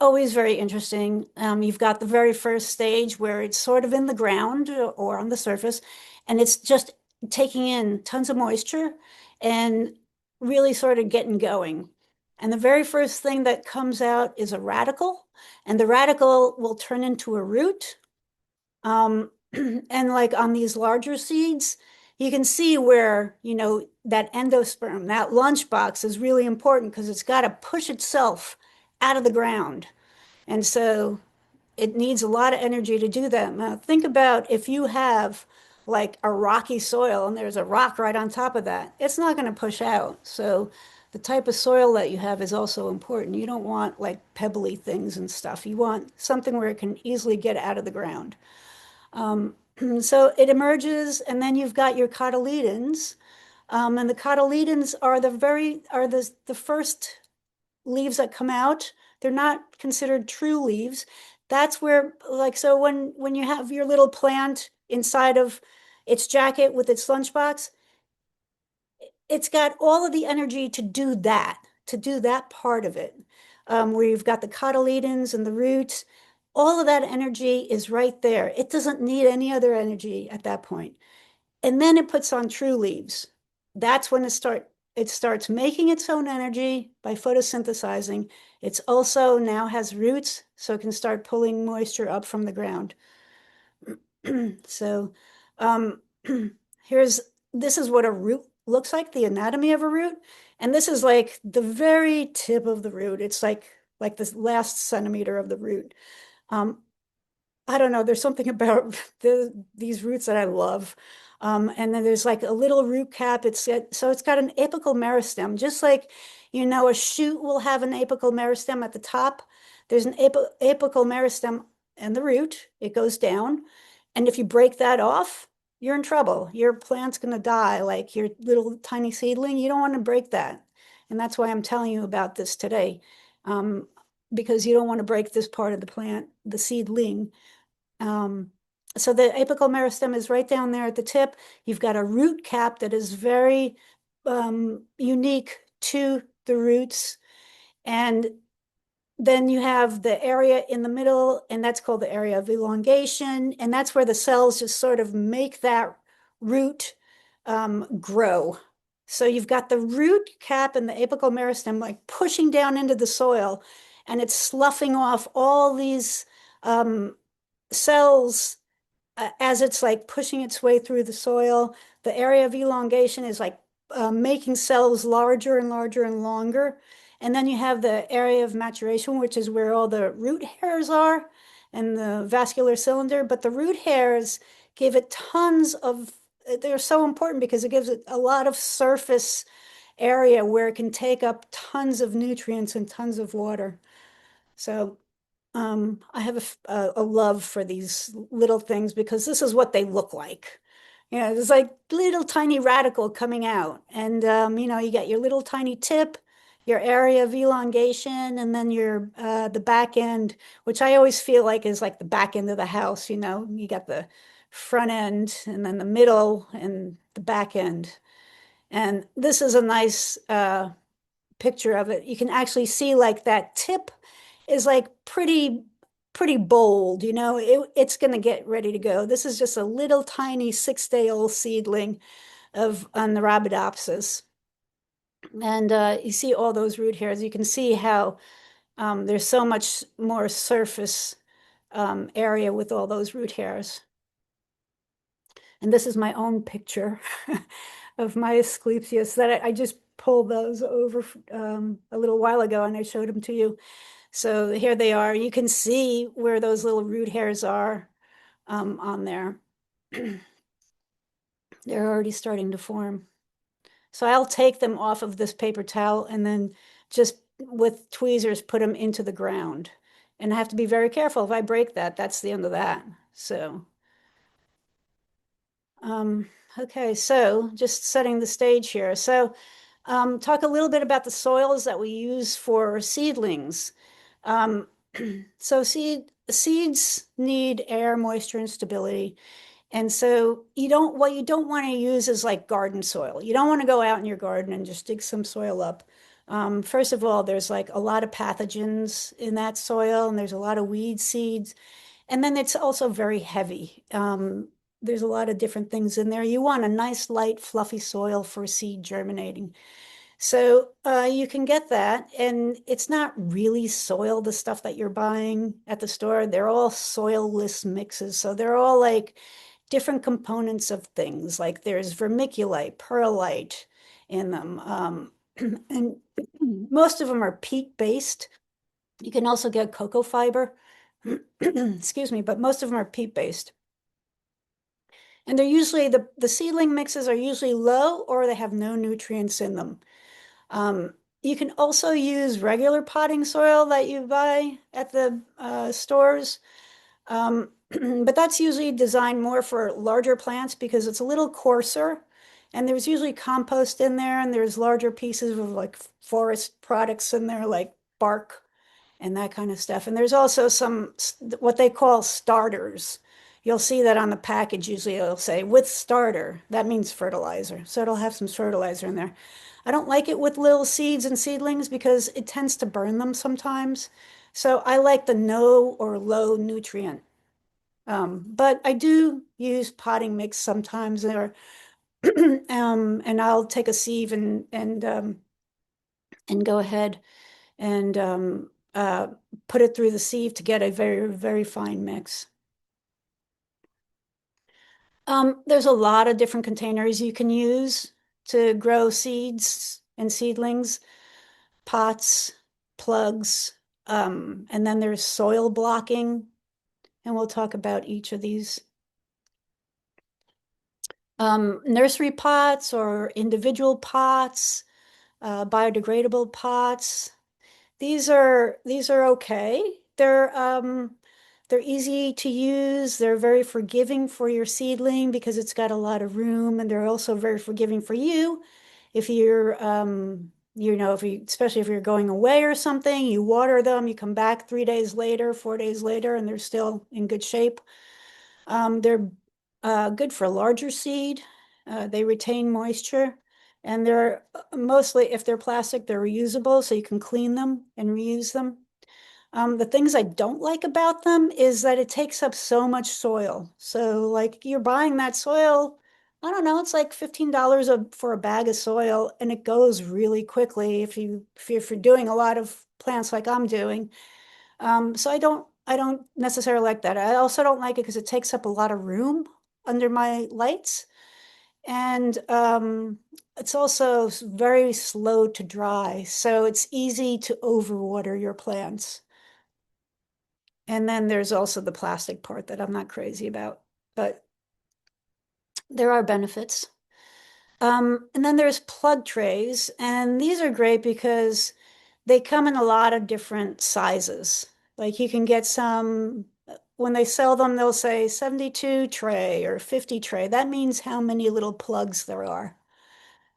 Speaker 2: always very interesting. You've got the very first stage where it's sort of in the ground or on the surface, and it's just taking in tons of moisture and really sort of getting going. And the very first thing that comes out is a radical, and the radical will turn into a root. And like on these larger seeds, you can see where, that endosperm, that lunchbox is really important because it's got to push itself out of the ground. And so it needs a lot of energy to do that. Now, think about if you have like a rocky soil and there's a rock right on top of that, it's not going to push out. So the type of soil that you have is also important. You don't want like pebbly things and stuff. You want something where it can easily get out of the ground. So it emerges, and then you've got your cotyledons, and the cotyledons are the first leaves that come out. They're not considered true leaves. That's where, like, so when you have your little plant inside of its jacket with its lunchbox, it's got all of the energy to do that part of it, where you've got the cotyledons and the roots. All of that energy is right there. It doesn't need any other energy at that point. And then it puts on true leaves. That's when it starts making its own energy by photosynthesizing. It's also now has roots, so it can start pulling moisture up from the ground. So this is what a root looks like, the anatomy of a root. And this is like the very tip of the root. It's like the last centimeter of the root. I don't know, there's something about these roots that I love. And then there's like a little root cap. So it's got an apical meristem, just like, a shoot will have an apical meristem at the top. There's an apical meristem in the root. It goes down. And if you break that off, you're in trouble. Your plant's going to die, like your little tiny seedling. You don't want to break that. And that's why I'm telling you about this today, because you don't want to break this part of the plant, the seedling. So the apical meristem is right down there at the tip. You've got a root cap that is very unique to the roots. And then you have the area in the middle, and that's called the area of elongation. And that's where the cells just sort of make that root grow. So you've got the root cap and the apical meristem like pushing down into the soil, and it's sloughing off all these cells as it's like pushing its way through the soil. The area of elongation is like making cells larger and larger and longer. And then you have the area of maturation, which is where all the root hairs are and the vascular cylinder. But the root hairs give it they're so important because it gives it a lot of surface area where it can take up tons of nutrients and tons of water. So I have a love for these little things because this is what they look like. There's like little tiny radical coming out, and you get your little tiny tip, your area of elongation, and then your the back end, which I always feel like is like the back end of the house. You got the front end, and then the middle, and the back end. And this is a nice picture of it. You can actually see like that tip is like pretty bold, it's going to get ready to go. This is just a little tiny 6-day-old seedling on the Arabidopsis. And you see all those root hairs. You can see how there's so much more surface area with all those root hairs. And this is my own picture of my Asclepius that I just pulled those over a little while ago, and I showed them to you. So here they are. You can see where those little root hairs are on there. They're already starting to form. So I'll take them off of this paper towel and then just with tweezers put them into the ground. And I have to be very careful. If I break that, that's the end of that. So, okay, so just setting the stage here. So talk a little bit about the soils that we use for seedlings. So seeds need air, moisture, and stability. And so what you don't want to use is like garden soil. You don't want to go out in your garden and just dig some soil up. First of all, there's like a lot of pathogens in that soil, and there's a lot of weed seeds. And then it's also very heavy. There's a lot of different things in there. You want a nice, light, fluffy soil for seed germinating. So you can get that, and it's not really soil, the stuff that you're buying at the store. They're all soilless mixes. So they're all like different components of things. Like there's vermiculite, perlite in them. And most of them are peat-based. You can also get cocoa fiber. Excuse me, but most of them are peat-based. And they're usually, the seedling mixes are usually low, or they have no nutrients in them. You can also use regular potting soil that you buy at the stores. But that's usually designed more for larger plants because it's a little coarser, and there's usually compost in there, and there's larger pieces of like forest products in there, like bark and that kind of stuff. And there's also some what they call starters. You'll see that on the package. Usually it'll say with starter. That means fertilizer. So it'll have some fertilizer in there. I don't like it with little seeds and seedlings because it tends to burn them sometimes. So I like the no or low nutrient. But I do use potting mix sometimes, or and I'll take a sieve and go ahead and put it through the sieve to get a very, very fine mix. There's a lot of different containers you can use to grow seeds and seedlings, pots, plugs, and then there's soil blocking, and we'll talk about each of these. Nursery pots or individual pots, biodegradable pots. These are okay. They're easy to use. They're very forgiving for your seedling because it's got a lot of room, and they're also very forgiving for you if you're especially if you're going away or something, you water them, you come back 3 days later, 4 days later, and they're still in good shape. They're good for larger seed. They retain moisture, and they're mostly, if they're plastic, they're reusable, so you can clean them and reuse them. The things I don't like about them is that it takes up so much soil. So like you're buying that soil, I don't know, it's like $15 for a bag of soil, and it goes really quickly if you're doing a lot of plants like I'm doing. So I don't necessarily like that. I also don't like it because it takes up a lot of room under my lights. And it's also very slow to dry. So it's easy to overwater your plants. And then there's also the plastic part that I'm not crazy about, but there are benefits. And then there's plug trays, and these are great because they come in a lot of different sizes. Like you can get some, when they sell them, they'll say 72 tray or 50 tray. That means how many little plugs there are.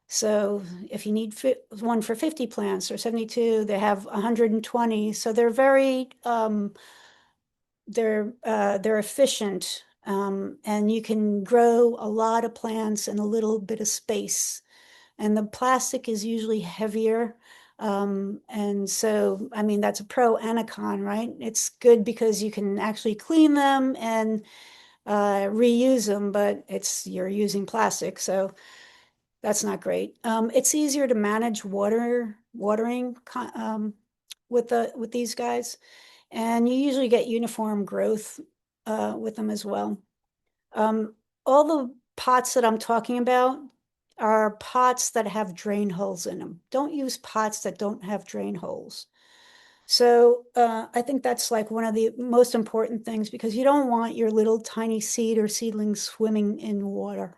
Speaker 2: So if you need one for 50 plants or 72, they have 120. So they're very, they're efficient, and you can grow a lot of plants in a little bit of space. And the plastic is usually heavier. And so, I mean, that's a pro and a con, right? It's good because you can actually clean them and reuse them, but you're using plastic, so that's not great. It's easier to manage watering with these guys, and you usually get uniform growth with them as well. All the pots that I'm talking about are pots that have drain holes in them. Don't use pots that don't have drain holes. So I think that's like one of the most important things, because you don't want your little tiny seed or seedling swimming in water.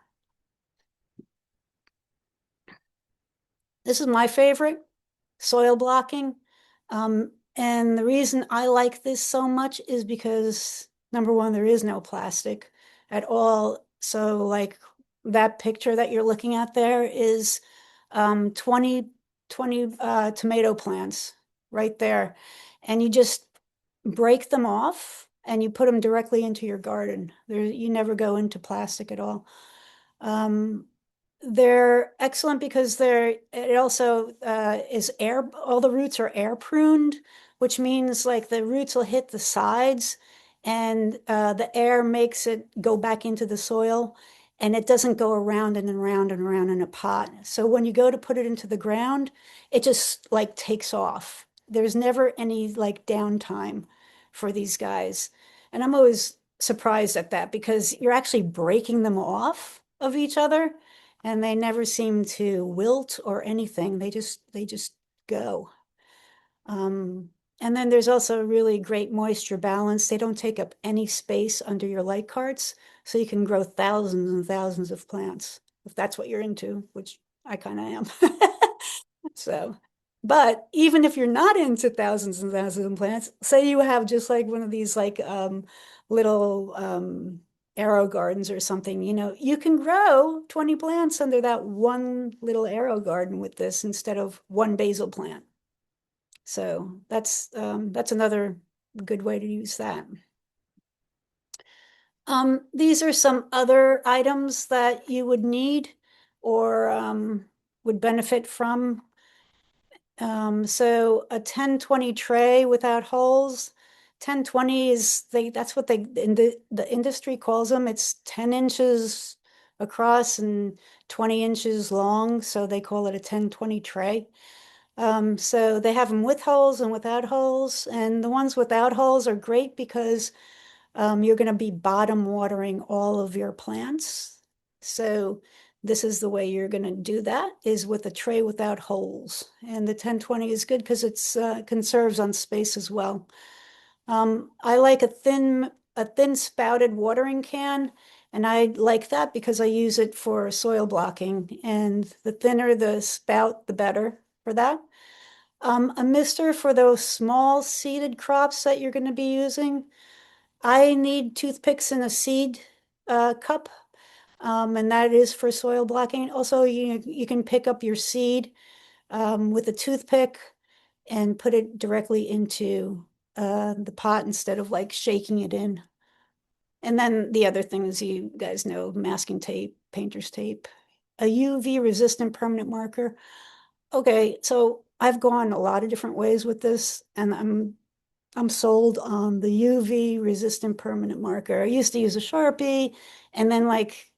Speaker 2: This is my favorite, soil blocking. And the reason I like this so much is because, number one, there is no plastic at all. So like that picture that you're looking at there is 20 tomato plants right there. and you just break them off and you put them directly into your garden. You never go into plastic at all. They're excellent because it also is all the roots are air pruned, which means like the roots will hit the sides and the air makes it go back into the soil and it doesn't go around and around and around in a pot. So when you go to put it into the ground, it just like takes off. There's never any like downtime for these guys. And I'm always surprised at that because you're actually breaking them off of each other and they never seem to wilt or anything. They just go. And then there's also really great moisture balance. They don't take up any space under your light carts, so you can grow thousands and thousands of plants if that's what you're into, which I kind of am. So, but even if you're not into thousands and thousands of plants, say you have just like one of these like little arrow gardens or something, you can grow 20 plants under that one little arrow garden with this instead of one basil plant. So that's another good way to use that. These are some other items that you would need or would benefit from. So a 10-20 tray without holes. 10-20 is that's what the industry calls them. It's 10 inches across and 20 inches long, so they call it a 10-20 tray. So they have them with holes and without holes, and the ones without holes are great because you're going to be bottom watering all of your plants. So this is the way you're going to do that, is with a tray without holes. And the 10-20 is good because it's conserves on space as well. I like a thin spouted watering can, and I like that because I use it for soil blocking. And the thinner the spout, the better for that. A mister for those small seeded crops that you're going to be using. I need toothpicks in a seed cup, and that is for soil blocking. Also, you can pick up your seed with a toothpick and put it directly into the pot instead of like shaking it in. And then the other thing is, you guys know, masking tape, painter's tape, a UV resistant permanent marker. Okay, so I've gone a lot of different ways with this, and I'm sold on the UV resistant permanent marker. I used to use a Sharpie, and then like,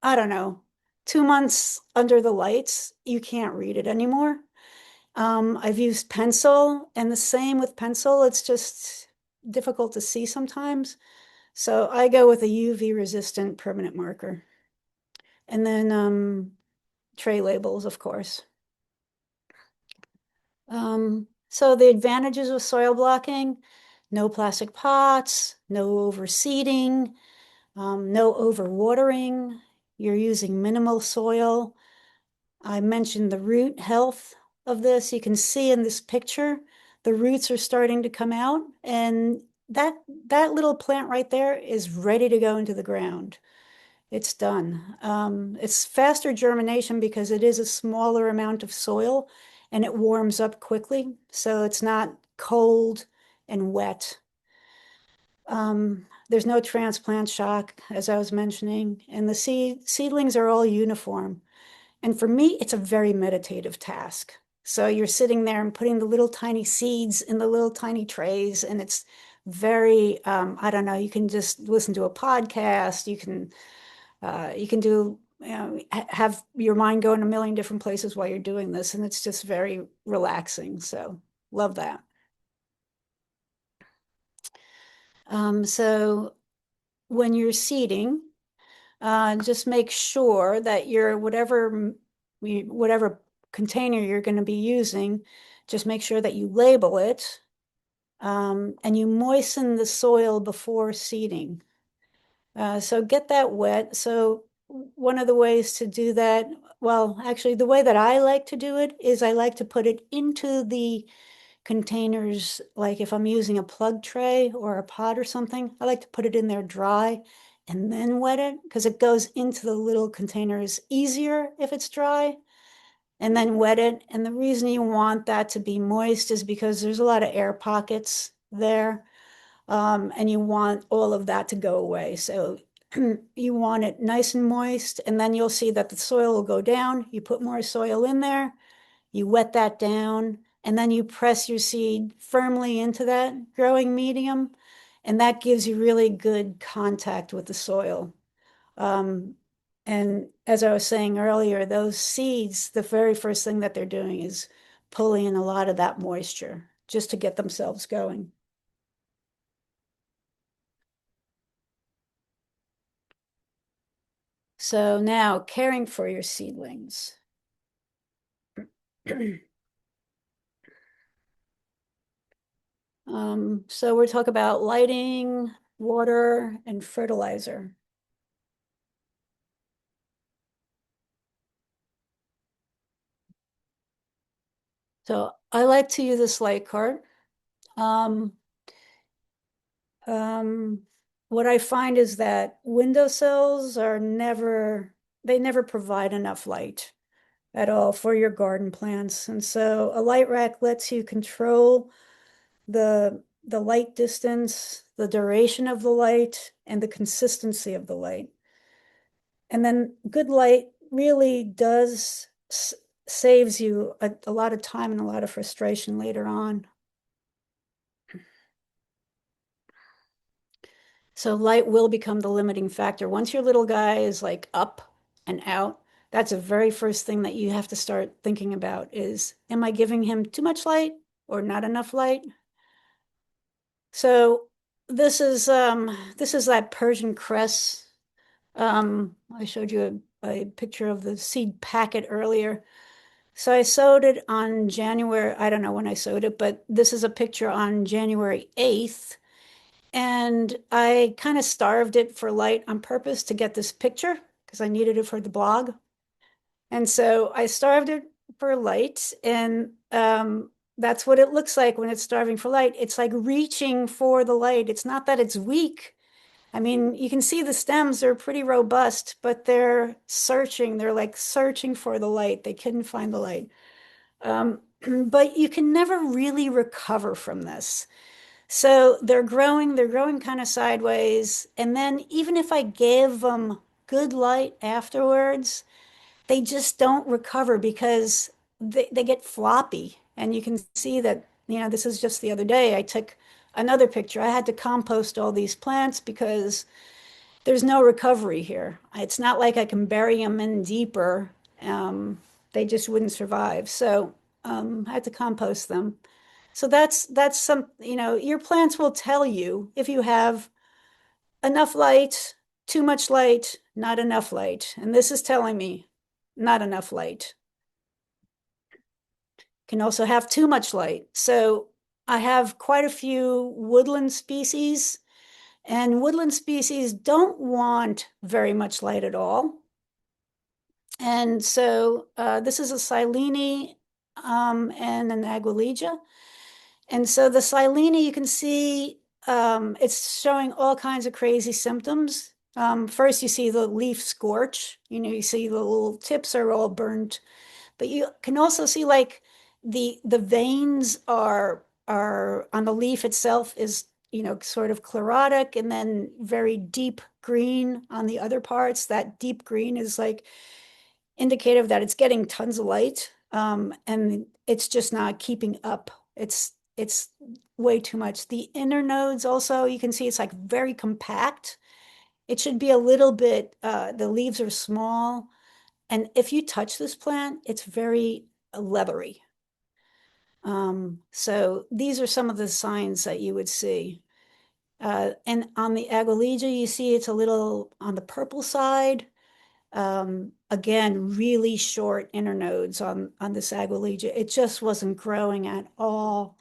Speaker 2: I don't know, 2 months under the lights, you can't read it anymore. I've used pencil, and the same with pencil. It's just difficult to see sometimes. So I go with a UV resistant permanent marker. And then tray labels, of course. So the advantages of soil blocking: no plastic pots, no overseeding, no overwatering. You're using minimal soil. I mentioned the root health of this. You can see in this picture, the roots are starting to come out, and that little plant right there is ready to go into the ground. It's done. It's faster germination because it is a smaller amount of soil and it warms up quickly, so it's not cold and wet. There's no transplant shock, as I was mentioning, and the seedlings are all uniform. And for me, it's a very meditative task. So you're sitting there and putting the little tiny seeds in the little tiny trays, and it's very, I don't know, you can just listen to a podcast, you can do, have your mind go in a million different places while you're doing this, and it's just very relaxing. So love that. So when you're seeding, just make sure that your whatever container you're going to be using, just make sure that you label it, and you moisten the soil before seeding. So get that wet. So one of the ways to do that, well, actually, the way that I like to do it is I like to put it into the containers. Like if I'm using a plug tray or a pot or something, I like to put it in there dry and then wet it because it goes into the little containers easier if it's dry. and then wet it. And the reason you want that to be moist is because there's a lot of air pockets there. And you want all of that to go away. So you want it nice and moist, and then you'll see that the soil will go down. You put more soil in there, you wet that down, and then you press your seed firmly into that growing medium, and that gives you really good contact with the soil. And as I was saying earlier, those seeds, the very first thing that they're doing is pulling in a lot of that moisture just to get themselves going. So now caring for your seedlings. So we're talking about lighting, water, and fertilizer. So I like to use a slate cart. What I find is that windowsills are they never provide enough light at all for your garden plants. And so a light rack lets you control the light distance, the duration of the light, and the consistency of the light. And then good light really does saves you a lot of time and a lot of frustration later on. So light will become the limiting factor. Once your little guy is like up and out, that's the very first thing that you have to start thinking about is, am I giving him too much light or not enough light? So this is that Persian cress. I showed you a picture of the seed packet earlier. So I sowed it on January, I don't know when I sowed it, but this is a picture on January 8th. And I kind of starved it for light on purpose to get this picture because I needed it for the blog. And so I starved it for light, and that's what it looks like when it's starving for light. It's like reaching for the light. It's not that it's weak. I mean, you can see the stems are pretty robust, but they're searching. They're like searching for the light. They couldn't find the light. But you can never really recover from this. So they're growing kind of sideways. And then even if I gave them good light afterwards, they just don't recover because they get floppy. And you can see that, this is just the other day, I took another picture. I had to compost all these plants because there's no recovery here. It's not like I can bury them in deeper. They just wouldn't survive. So I had to compost them. So that's some, your plants will tell you if you have enough light, too much light, not enough light. And this is telling me not enough light. Can also have too much light. So I have quite a few woodland species, and woodland species don't want very much light at all. And so this is a Silene and an Aguilegia. And so the Silene, you can see it's showing all kinds of crazy symptoms. First, you see the leaf scorch. You see the little tips are all burnt. But you can also see like the veins are on the leaf itself is, sort of chlorotic, and then very deep green on the other parts. That deep green is like indicative that it's getting tons of light, and it's just not keeping up. It's way too much. The inner nodes also, you can see it's like very compact. It should be a little bit, the leaves are small. And if you touch this plant, it's very leathery. So these are some of the signs that you would see. And on the Aguilegia, you see it's a little on the purple side. Again, really short inner nodes on this Aguilegia. It just wasn't growing at all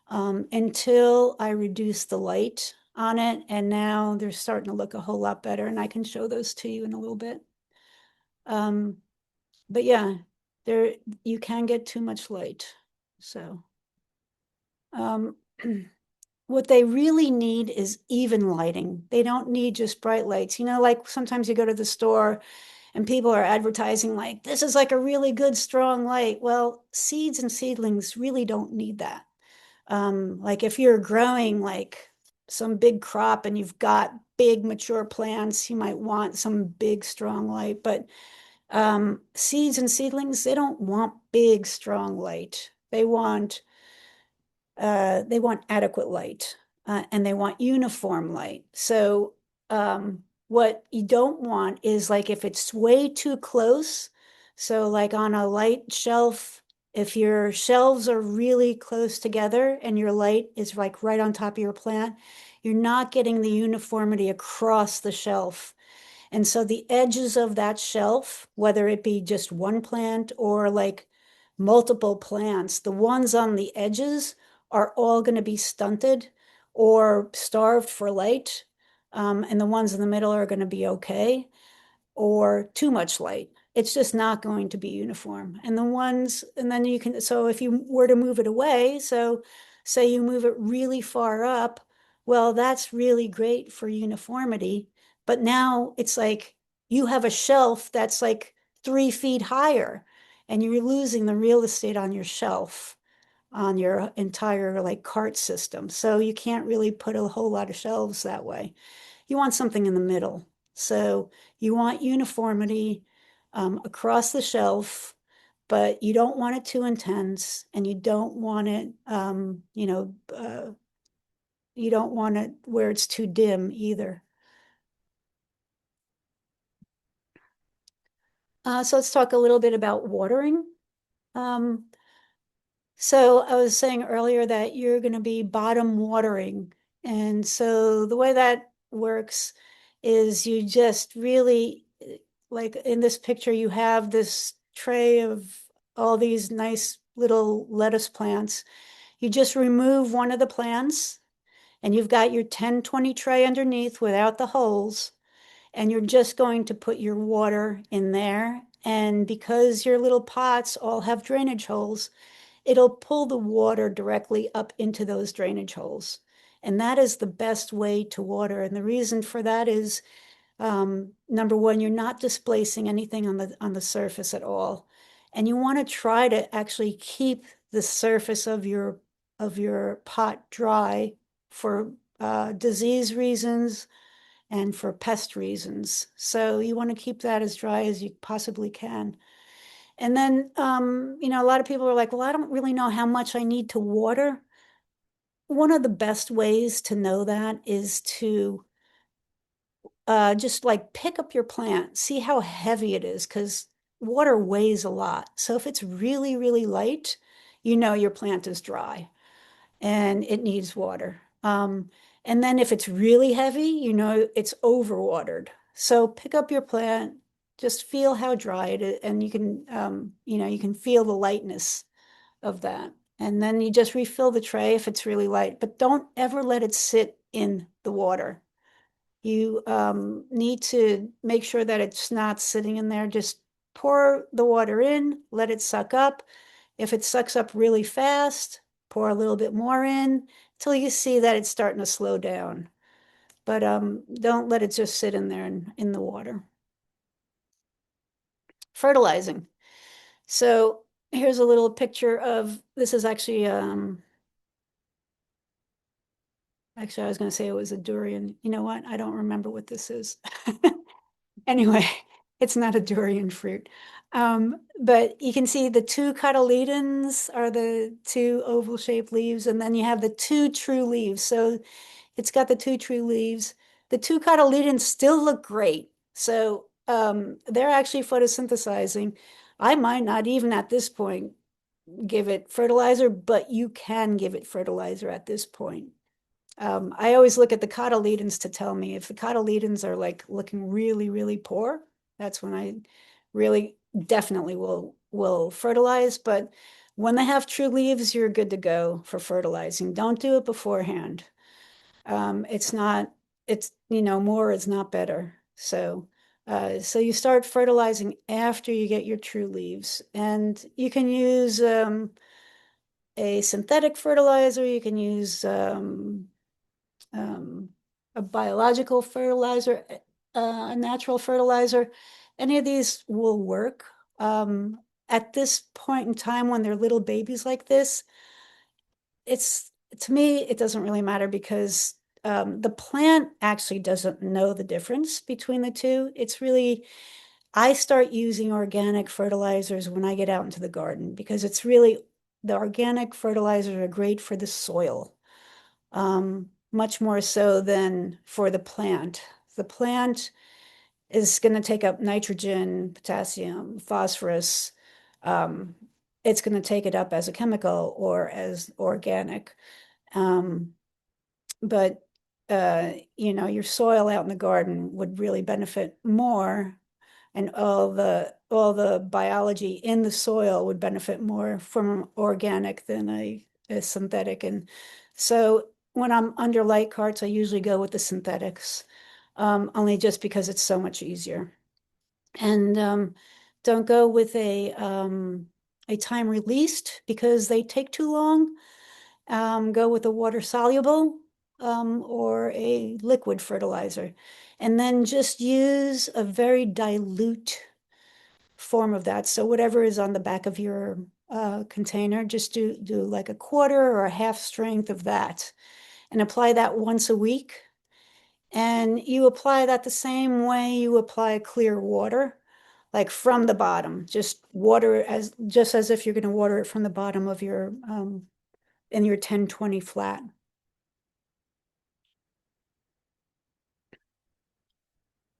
Speaker 2: until I reduced the light on it. And now they're starting to look a whole lot better. And I can show those to you in a little bit. But yeah, you can get too much light. So what they really need is even lighting. They don't need just bright lights. Like sometimes you go to the store And people are advertising like, this is like a really good, strong light. Well, seeds and seedlings really don't need that. Like if you're growing like some big crop and you've got big mature plants, you might want some big, strong light. But seeds and seedlings, they don't want big, strong light. They want adequate light, and they want uniform light. So what you don't want is like if it's way too close. So like on a light shelf, if your shelves are really close together and your light is like right on top of your plant, you're not getting the uniformity across the shelf. And so the edges of that shelf, whether it be just one plant or like multiple plants, the ones on the edges are all going to be stunted or starved for light. And the ones in the middle are going to be okay, or too much light. It's just not going to be uniform. And then you can, so if you were to move it away, so say you move it really far up, well, that's really great for uniformity. But now it's like you have a shelf that's like 3 feet higher, and you're losing the real estate on your shelf, on your entire like cart system. So you can't really put a whole lot of shelves that way. You want something in the middle. So you want uniformity across the shelf, but you don't want it too intense, and you don't want it, you don't want it where it's too dim either. So let's talk a little bit about watering. So I was saying earlier that you're going to be bottom watering. And so the way that works is you just really, like in this picture, you have this tray of all these nice little lettuce plants. You just remove one of the plants, and you've got your 10-20 tray underneath without the holes. And you're just going to put your water in there. And because your little pots all have drainage holes, it'll pull the water directly up into those drainage holes. And that is the best way to water. And the reason for that is, number one, you're not displacing anything on the surface at all. And you want to try to actually keep the surface of your pot dry for disease reasons and for pest reasons. So you want to keep that as dry as you possibly can. And then, a lot of people are like, well, I don't really know how much I need to water. One of the best ways to know that is to just like pick up your plant, see how heavy it is, because water weighs a lot. So if it's really, really light, your plant is dry and it needs water. And then if it's really heavy, it's overwatered. So pick up your plant, just feel how dry it is, and you can feel the lightness of that. And then you just refill the tray if it's really light, but don't ever let it sit in the water. You need to make sure that it's not sitting in there. Just pour the water in, let it suck up. If it sucks up really fast, pour a little bit more in till you see that it's starting to slow down. But don't let it just sit in there in the water. Fertilizing. So here's a little picture of, this is actually, actually I was going to say it was a durian. You know what? I don't remember what this is. Anyway, it's not a durian fruit. But you can see the two cotyledons are the two oval-shaped leaves, and then you have the two true leaves. So it's got the two true leaves. The two cotyledons still look great. So they're actually photosynthesizing. I might not even at this point give it fertilizer, but you can give it fertilizer at this point. I always look at the cotyledons to tell me if the cotyledons are like looking really, really poor. That's when I really definitely will fertilize. But when they have true leaves, you're good to go for fertilizing. Don't do it beforehand. More is not better. So you start fertilizing after you get your true leaves, and you can use a synthetic fertilizer. You can use a biological fertilizer, a natural fertilizer. any of these will work. At this point in time, when they're little babies like this, to me, it doesn't really matter because the plant actually doesn't know the difference between the two. It's really, I start using organic fertilizers when I get out into the garden because it's really, the organic fertilizers are great for the soil, much more so than for the plant. The plant is going to take up nitrogen, potassium, phosphorus. It's going to take it up as a chemical or as organic. But your soil out in the garden would really benefit more, and all the biology in the soil would benefit more from organic than a synthetic. And so when I'm under light carts, I usually go with the synthetics, only just because it's so much easier. And don't go with a time released because they take too long. Go with a water soluble or a liquid fertilizer. And then just use a very dilute form of that. So whatever is on the back of your container, just do like a quarter or a half strength of that and apply that once a week. And you apply that the same way you apply clear water, like from the bottom, just as if you're going to water it from the bottom of your in your 10-20 flat.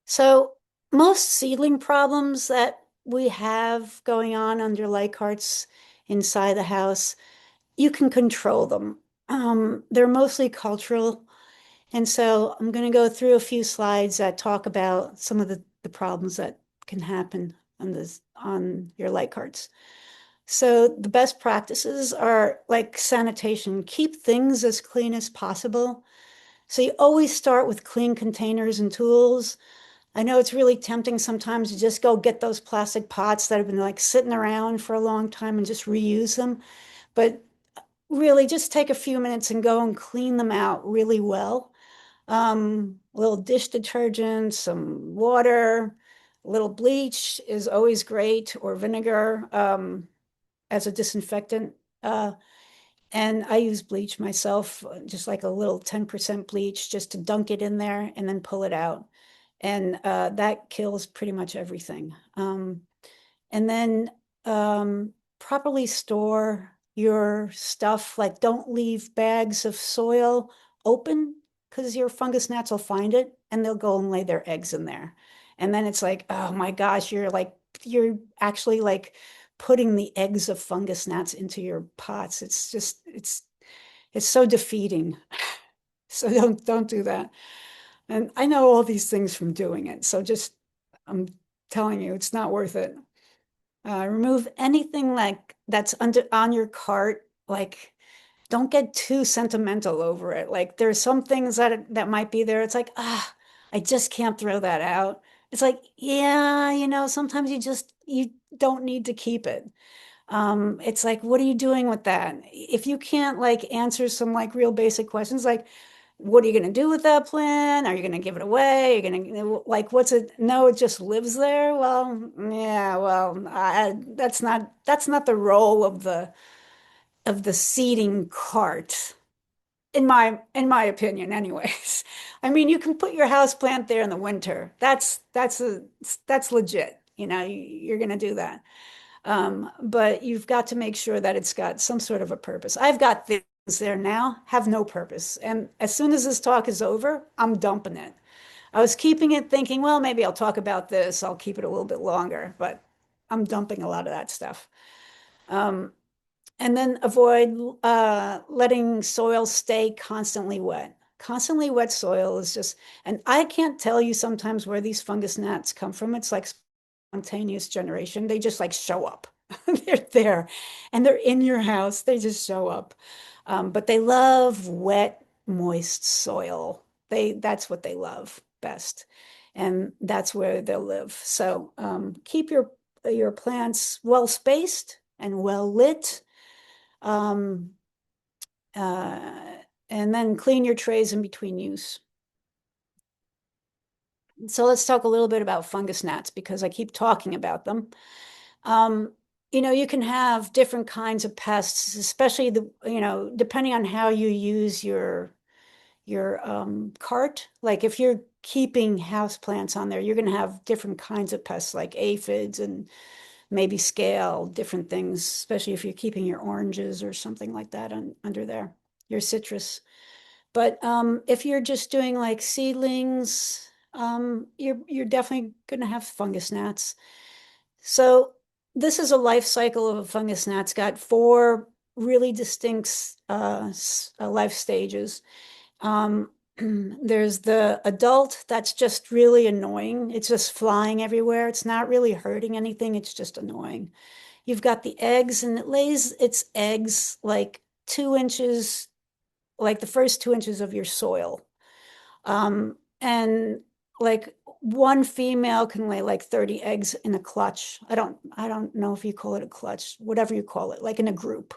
Speaker 2: So most seedling problems that we have going on under light carts inside the house, you can control them. They're mostly cultural. And so I'm going to go through a few slides that talk about some of the problems that can happen on your light carts. So the best practices are like sanitation. Keep things as clean as possible. So you always start with clean containers and tools. I know it's really tempting sometimes to just go get those plastic pots that have been like sitting around for a long time and just reuse them. But really just take a few minutes and go and clean them out really well. A little dish detergent, some water, a little bleach is always great, or vinegar as a disinfectant. And I use bleach myself, just like a little 10% bleach, just to dunk it in there and then pull it out. And that kills pretty much everything. And then properly store your stuff. Like don't leave bags of soil open because your fungus gnats will find it and they'll go and lay their eggs in there. And then it's like, oh my gosh, you're actually like putting the eggs of fungus gnats into your pots. It's so defeating. So don't do that. And I know all these things from doing it. So I'm telling you, it's not worth it. Remove anything like that's on your cart. Like, don't get too sentimental over it. Like, there's some things that might be there. It's like, I just can't throw that out. It's like, yeah, sometimes you don't need to keep it. It's like, what are you doing with that? If you can't like answer some like real basic questions, like, what are you going to do with that plant? Are you going to give it away? Are you going to like, what's it? No, it just lives there. Well, yeah, well, that's not the role of the seeding cart, in my opinion, anyways. I mean, you can put your house plant there in the winter. That's legit. You're going to do that. But you've got to make sure that it's got some sort of a purpose. I've got things there now, have no purpose. And as soon as this talk is over, I'm dumping it. I was keeping it thinking, well, maybe I'll talk about this. I'll keep it a little bit longer, but I'm dumping a lot of that stuff. And then avoid letting soil stay constantly wet. Constantly wet soil is just, and I can't tell you sometimes where these fungus gnats come from. It's like spontaneous generation. They just like show up. They're there and they're in your house. They just show up. But they love wet, moist soil. That's what they love best. And that's where they'll live. So keep your plants well spaced and well lit. And then clean your trays in between use. So let's talk a little bit about fungus gnats because I keep talking about them. You can have different kinds of pests, especially depending on how you use your cart. Like if you're keeping house plants on there, you're going to have different kinds of pests like aphids and maybe scale, different things, especially if you're keeping your oranges or something like that under there, your citrus. But if you're just doing like seedlings, you're definitely going to have fungus gnats. So this is a life cycle of a fungus gnat. It's got four really distinct life stages. There's the adult that's just really annoying. It's just flying everywhere. It's not really hurting anything. It's just annoying. You've got the eggs, and it lays its eggs like 2 inches, like the first 2 inches of your soil. And like one female can lay like 30 eggs in a clutch. I don't know if you call it a clutch, whatever you call it, like in a group.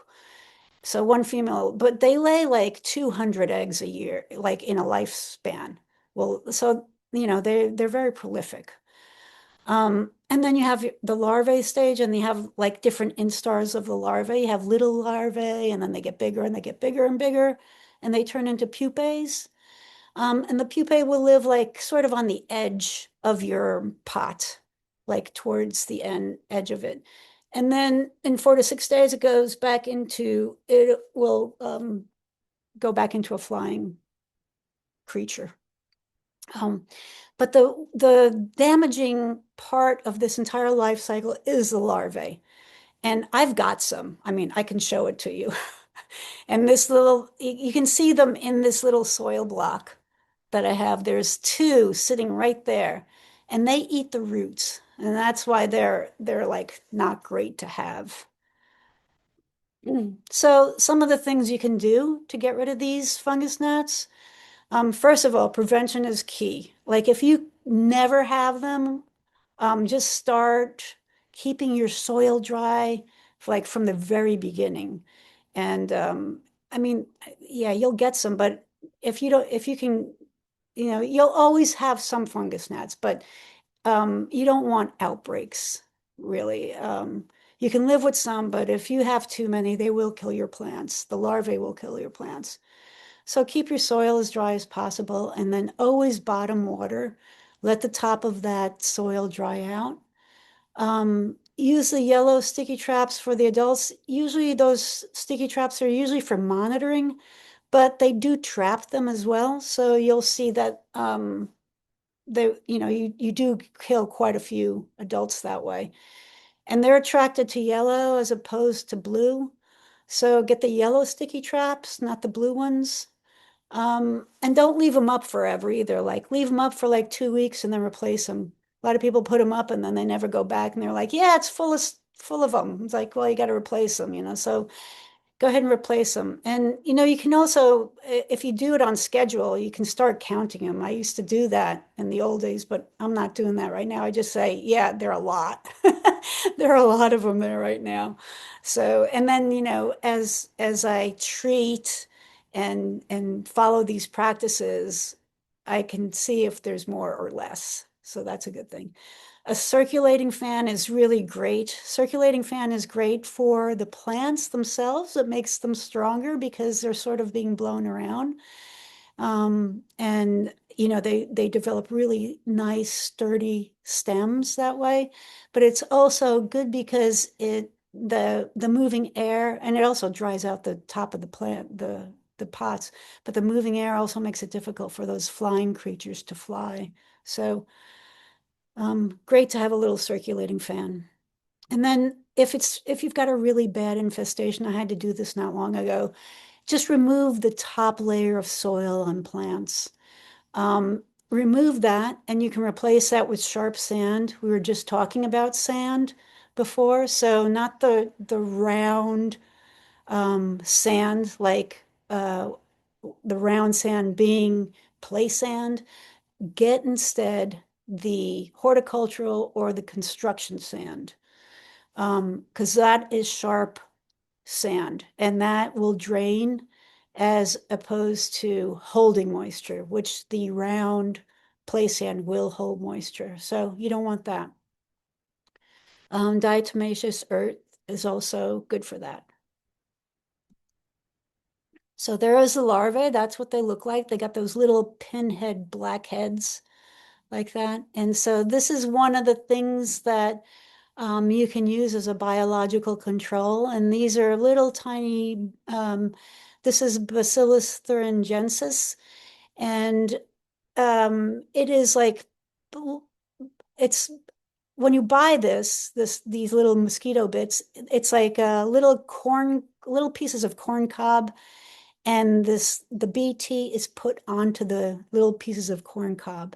Speaker 2: So one female, but they lay like 200 eggs a year, like in a lifespan. Well, so they're very prolific. And then you have the larvae stage, and you have like different instars of the larvae. You have little larvae, and then they get bigger and they get bigger and bigger, and they turn into pupae. And the pupae will live like sort of on the edge of your pot, like towards the edge of it. And then in 4 to 6 days, it will go back into a flying creature. But the damaging part of this entire life cycle is the larvae. And I've got some. I mean, I can show it to you. And you can see them in this little soil block that I have. There's two sitting right there, and they eat the roots. And that's why they're like not great to have. So some of the things you can do to get rid of these fungus gnats, first of all, prevention is key. Like if you never have them, just start keeping your soil dry, like from the very beginning. And I mean, yeah, you'll get some, but if you can, you'll always have some fungus gnats, but you don't want outbreaks, really. You can live with some, but if you have too many, they will kill your plants. The larvae will kill your plants. So keep your soil as dry as possible, and then always bottom water. Let the top of that soil dry out. Use the yellow sticky traps for the adults. Usually those sticky traps are usually for monitoring, but they do trap them as well. So you'll see that you do kill quite a few adults that way. And they're attracted to yellow as opposed to blue. So get the yellow sticky traps, not the blue ones. And don't leave them up forever either. Like leave them up for like 2 weeks and then replace them. A lot of people put them up and then they never go back and they're like, yeah, it's full of them. It's like, well, you got to replace them. So go ahead and replace them. And you can also, if you do it on schedule, you can start counting them. I used to do that in the old days, but I'm not doing that right now. I just say, yeah, there are a lot. There are a lot of them there right now. So, and then, as I treat and follow these practices, I can see if there's more or less. So that's a good thing. A circulating fan is really great. Circulating fan is great for the plants themselves. It makes them stronger because they're sort of being blown around. And they develop really nice, sturdy stems that way. But it's also good because the moving air, and it also dries out the top of the plant, the pots, but the moving air also makes it difficult for those flying creatures to fly. So great to have a little circulating fan. And then if you've got a really bad infestation, I had to do this not long ago, just remove the top layer of soil on plants. Remove that, and you can replace that with sharp sand. We were just talking about sand before, so not the round sand, like the round sand being play sand. Get instead the horticultural or the construction sand, because that is sharp sand and that will drain as opposed to holding moisture, which the round play sand will hold moisture. So you don't want that. Diatomaceous earth is also good for that. So there is the larvae. That's what they look like. They got those little pinhead black heads like that. And so this is one of the things that you can use as a biological control. And these are little tiny, this is Bacillus thuringiensis. And it is like, it's when you buy these little mosquito bits, it's like little pieces of corn cob, and the BT is put onto the little pieces of corn cob.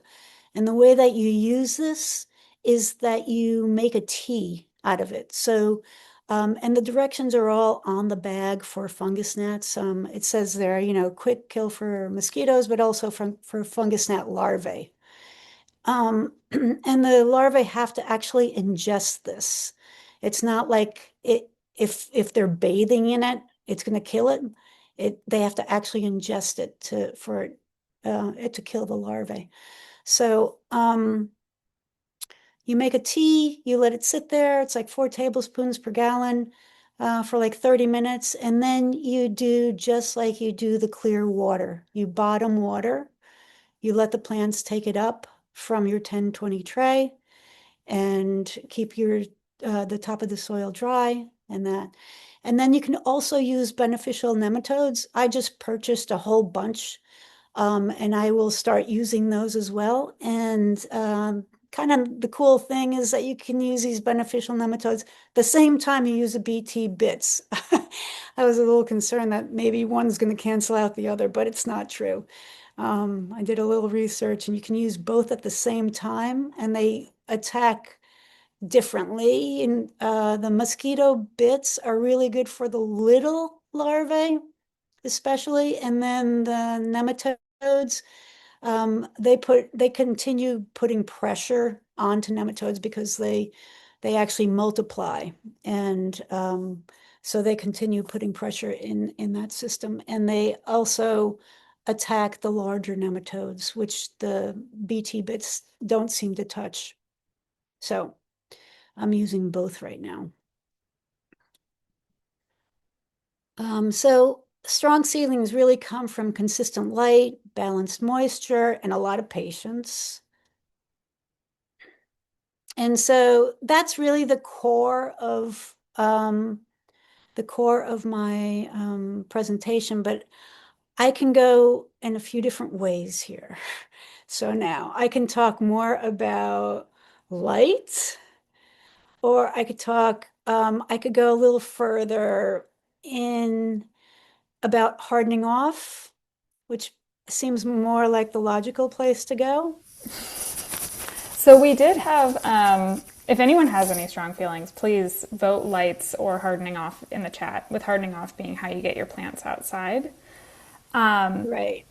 Speaker 2: And the way that you use this is that you make a tea out of it. So, and the directions are all on the bag for fungus gnats. It says there, quick kill for mosquitoes, but also for fungus gnat larvae. And the larvae have to actually ingest this. It's not like if they're bathing in it, it's going to kill it. They have to actually ingest it for it to kill the larvae. So you make a tea, you let it sit there. It's like 4 tablespoons per gallon for like 30 minutes. And then you do just like you do the clear water. You bottom water. You let the plants take it up from your 10-20 tray and keep the top of the soil dry and that. And then you can also use beneficial nematodes. I just purchased a whole bunch, and I will start using those as well. And kind of the cool thing is that you can use these beneficial nematodes the same time you use the BT bits. I was a little concerned that maybe one's going to cancel out the other, but it's not true. I did a little research, and you can use both at the same time, and they attack differently. And the mosquito bits are really good for the little larvae, especially, and then the nematodes, they continue putting pressure onto nematodes because they actually multiply, and so they continue putting pressure in that system, and they also attack the larger nematodes, which the BT bits don't seem to touch. So I'm using both right now. So strong seedlings really come from consistent light, balanced moisture, and a lot of patience. And so that's really the core of my presentation, but I can go in a few different ways here. So now I can talk more about light, or I could go a little further in about hardening off, which seems more like the logical place to go.
Speaker 1: So we did have, if anyone has any strong feelings, please vote lights or hardening off in the chat, with hardening off being how you get your plants outside.
Speaker 2: Right.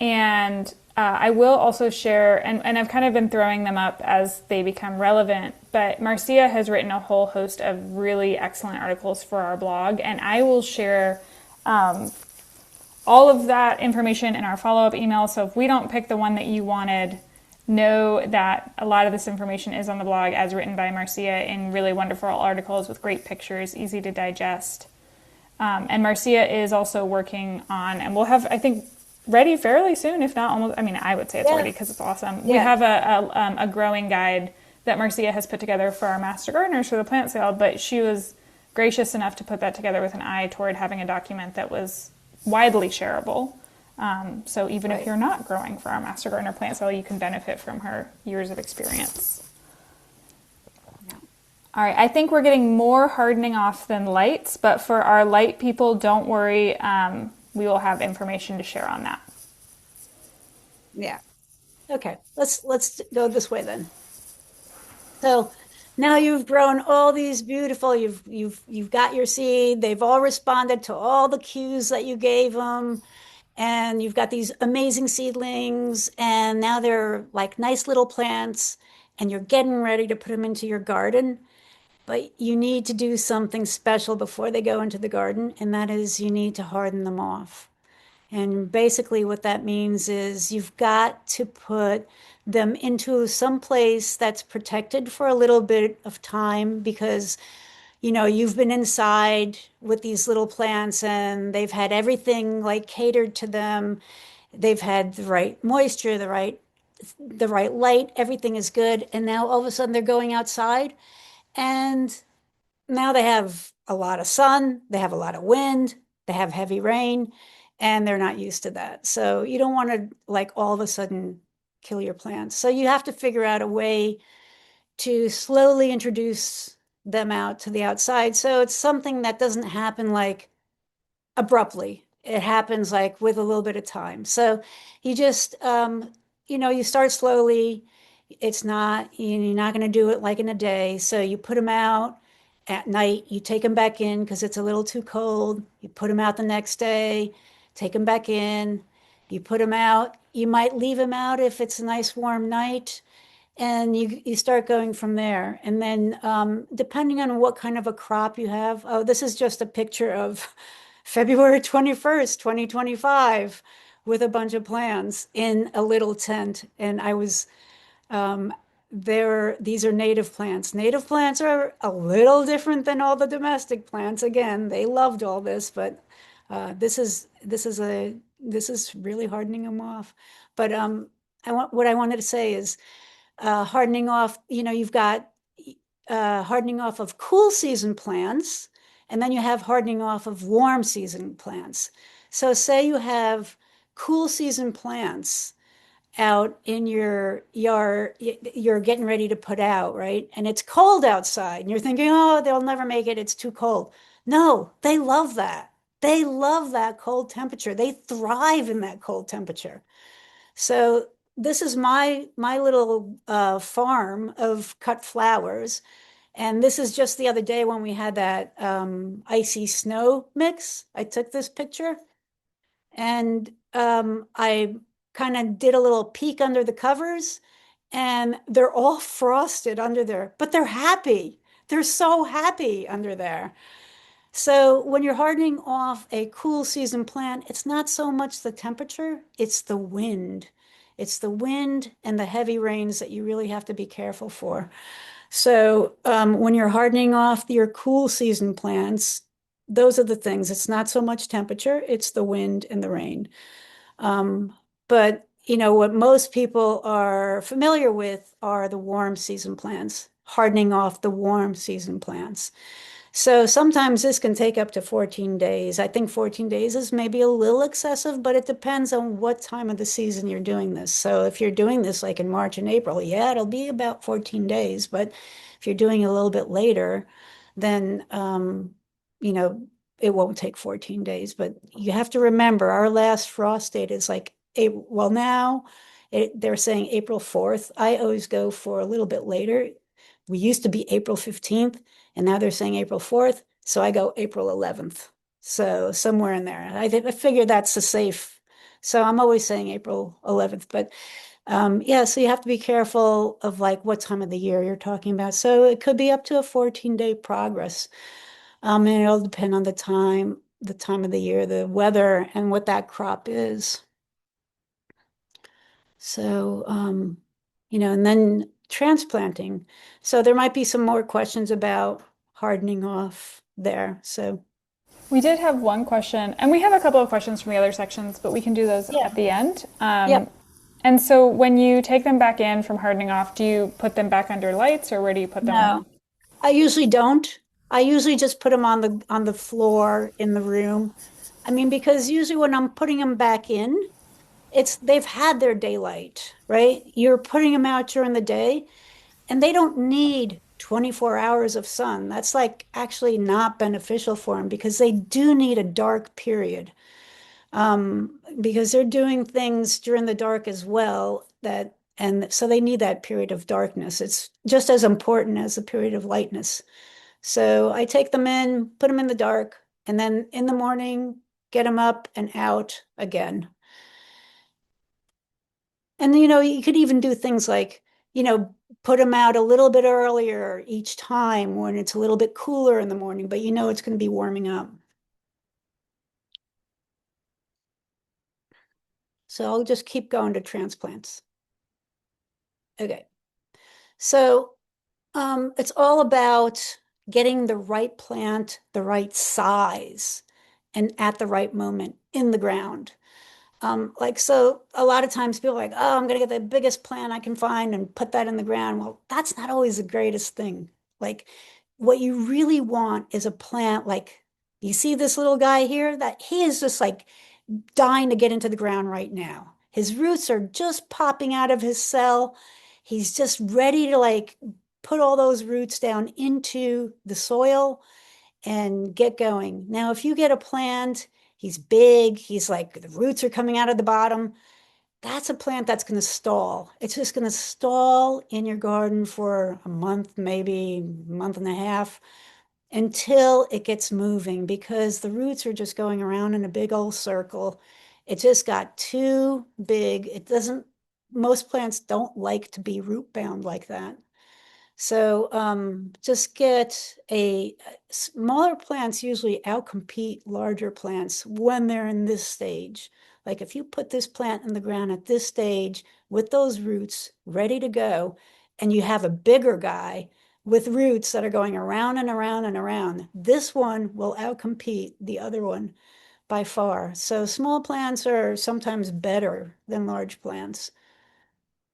Speaker 1: And I will also share, and I've kind of been throwing them up as they become relevant, but Marcia has written a whole host of really excellent articles for our blog, and I will share all of that information in our follow-up email. So if we don't pick the one that you wanted, know that a lot of this information is on the blog as written by Marcia in really wonderful articles with great pictures, easy to digest. And Marcia is also working on, and we'll have, I think, ready fairly soon, if not almost, I mean, I would say it's ready because it's awesome. Yeah. We have a growing guide that Marcia has put together for our master gardeners for the plant sale, but she was gracious enough to put that together with an eye toward having a document that was widely shareable. So even if you're not growing for our master gardener plant sale, you can benefit from her years of experience. All right, I think we're getting more hardening off than lights, but for our light people, don't worry. We will have information to share on that.
Speaker 2: Yeah. Okay, let's go this way then. So now you've grown all these beautiful, you've got your seed, they've all responded to all the cues that you gave them, and you've got these amazing seedlings, and now they're like nice little plants, and you're getting ready to put them into your garden. But you need to do something special before they go into the garden, and that is you need to harden them off. And basically what that means is you've got to put them into some place that's protected for a little bit of time because, you've been inside with these little plants and they've had everything like catered to them. They've had the right moisture, the right light, everything is good. And now all of a sudden they're going outside and now they have a lot of sun, they have a lot of wind, they have heavy rain, and they're not used to that. So you don't want to like all of a sudden kill your plants. So you have to figure out a way to slowly introduce them out to the outside. So it's something that doesn't happen like abruptly. It happens like with a little bit of time. So you just, you start slowly. It's not, you're not going to do it like in a day. So you put them out at night, you take them back in because it's a little too cold. You put them out the next day, take them back in. You put them out. You might leave them out if it's a nice warm night and you start going from there. And then depending on what kind of a crop you have, oh, this is just a picture of February 21st, 2025, with a bunch of plants in a little tent. And I was these are native plants. Native plants are a little different than all the domestic plants. Again, they loved all this, but this is really hardening them off. But what I wanted to say is hardening off, you've got hardening off of cool season plants, and then you have hardening off of warm season plants. So say you have cool season plants out in your yard, you're getting ready to put out, right? And it's cold outside, and you're thinking, oh, they'll never make it, it's too cold. No, they love that. They love that cold temperature. They thrive in that cold temperature. So this is my little farm of cut flowers. And this is just the other day when we had that icy snow mix. I took this picture and I kind of did a little peek under the covers and they're all frosted under there, but they're happy. They're so happy under there. So when you're hardening off a cool season plant, it's not so much the temperature, it's the wind. It's the wind and the heavy rains that you really have to be careful for. So when you're hardening off your cool season plants, those are the things. It's not so much temperature, it's the wind and the rain. But what most people are familiar with are the warm season plants, hardening off the warm season plants. So sometimes this can take up to 14 days. I think 14 days is maybe a little excessive, but it depends on what time of the season you're doing this. So if you're doing this like in March and April, yeah, it'll be about 14 days. But if you're doing it a little bit later, then, it won't take 14 days. But you have to remember our last frost date is like April. Well, now they're saying April 4th. I always go for a little bit later. We used to be April 15th. And now they're saying April 4th. So I go April 11th. So somewhere in there. I figure that's a safe. So I'm always saying April 11th. But yeah, so you have to be careful of like what time of the year you're talking about. So it could be up to a 14-day progress. And it'll depend on the time of the year, the weather, and what that crop is. So, and then transplanting. So there might be some more questions about hardening off there. So
Speaker 1: We did have one question, and we have a couple of questions from the other sections, but we can do those
Speaker 2: Yeah.
Speaker 1: at the end.
Speaker 2: Yep.
Speaker 1: And so when you take them back in from hardening off, do you put them back under lights or where do you put them?
Speaker 2: No, I usually don't. I usually just put them on the floor in the room. I mean, because usually when I'm putting them back in, they've had their daylight, right? You're putting them out during the day, and they don't need 24 hours of sun. That's like actually not beneficial for them because they do need a dark period. Because they're doing things during the dark as well and so they need that period of darkness. It's just as important as the period of lightness. So I take them in, put them in the dark, and then in the morning, get them up and out again. And you could even do things like, put them out a little bit earlier each time when it's a little bit cooler in the morning, but it's going to be warming up. So I'll just keep going to transplants. Okay. So it's all about getting the right plant, the right size, and at the right moment in the ground. So a lot of times people are like, oh, I'm gonna get the biggest plant I can find and put that in the ground. Well, that's not always the greatest thing. Like what you really want is a plant like you see this little guy here that he is just like dying to get into the ground right now. His roots are just popping out of his cell. He's just ready to like put all those roots down into the soil and get going. Now, if you get a plant, he's big, he's like the roots are coming out of the bottom. That's a plant that's going to stall. It's just going to stall in your garden for a month, maybe a month and a half until it gets moving because the roots are just going around in a big old circle. It just got too big. It doesn't, most plants don't like to be root bound like that. So just get smaller plants usually outcompete larger plants when they're in this stage. Like if you put this plant in the ground at this stage with those roots ready to go, and you have a bigger guy with roots that are going around and around and around, this one will outcompete the other one by far. So small plants are sometimes better than large plants.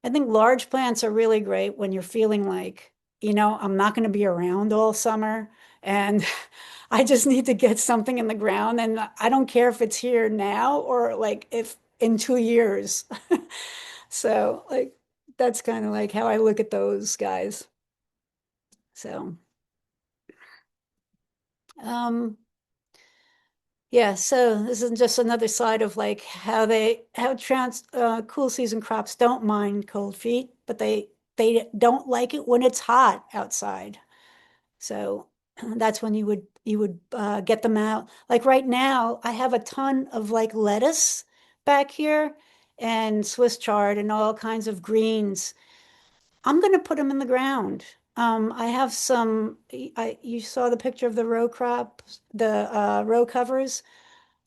Speaker 2: I think large plants are really great when you're feeling like, I'm not going to be around all summer and I just need to get something in the ground. And I don't care if it's here now or like if in 2 years. So like that's kind of like how I look at those guys. So yeah, so this is just another side of like how cool season crops don't mind cold feet, but they don't like it when it's hot outside. So that's when you would get them out. Like right now, I have a ton of like lettuce back here and Swiss chard and all kinds of greens. I'm going to put them in the ground. I have you saw the picture of the row crops, the row covers.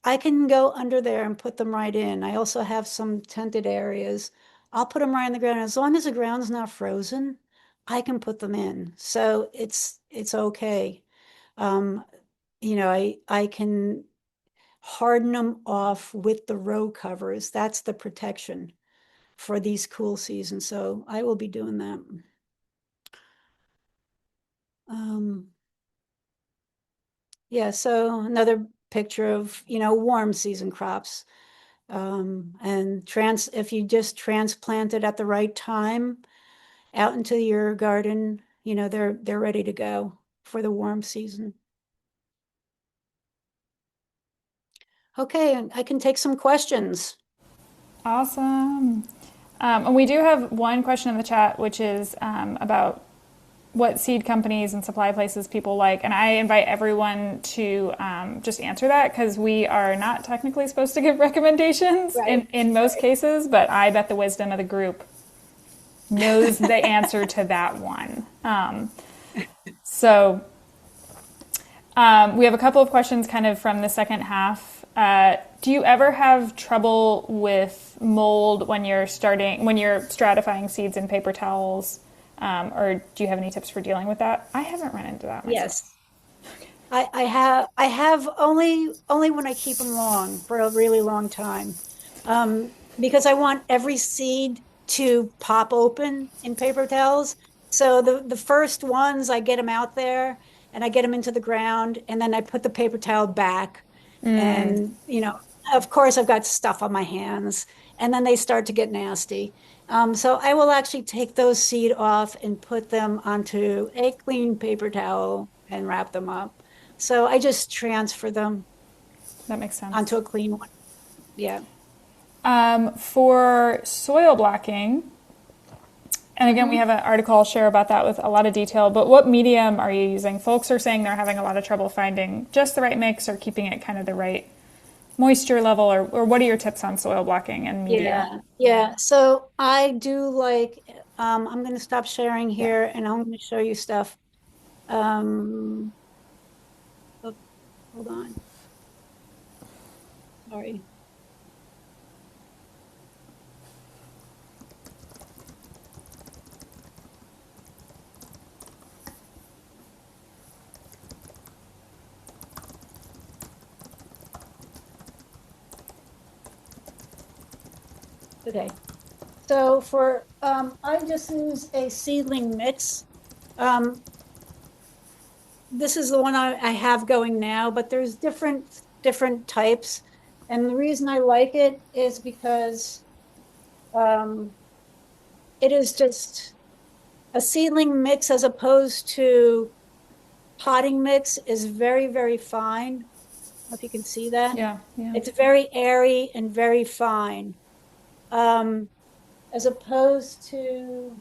Speaker 2: I can go under there and put them right in. I also have some tented areas. I'll put them right in the ground. As long as the ground's not frozen, I can put them in. So it's okay. Um, I can harden them off with the row covers. That's the protection for these cool seasons. So I will be doing that. Yeah, so another picture of, warm season crops. And if you just transplant it at the right time out into your garden, they're ready to go for the warm season. Okay, I can take some questions.
Speaker 1: Awesome. And we do have one question in the chat, which is about what seed companies and supply places people like. And I invite everyone to just answer that because we are not technically supposed to give recommendations in most cases, but I bet the wisdom of the group knows the answer to that one. So we have a couple of questions kind of from the second half. Do you ever have trouble with mold when you're stratifying seeds in paper towels? Or do you have any tips for dealing with that? I haven't run into that myself.
Speaker 2: Yes. I have only when I keep them long for a really long time. Because I want every seed to pop open in paper towels. So the first ones I get them out there and I get them into the ground and then I put the paper towel back and of course I've got stuff on my hands and then they start to get nasty. So I will actually take those seed off and put them onto a clean paper towel and wrap them up. So I just transfer them
Speaker 1: That makes sense.
Speaker 2: onto a clean one. Yeah.
Speaker 1: For soil blocking, and again, we have an article I'll share about that with a lot of detail, but what medium are you using? Folks are saying they're having a lot of trouble finding just the right mix or keeping it kind of the right moisture level, or what are your tips on soil blocking and media?
Speaker 2: Yeah. So I do like, I'm going to stop sharing here and I'm going to show you stuff. Oh, hold on. Sorry. Okay. So for, I just use a seedling mix. This is the one I have going now, but there's different types. And the reason I like it is because it is just a seedling mix as opposed to potting mix is very, very fine. I don't know if you can see that.
Speaker 1: Yeah, yeah.
Speaker 2: It's very airy and very fine. As opposed to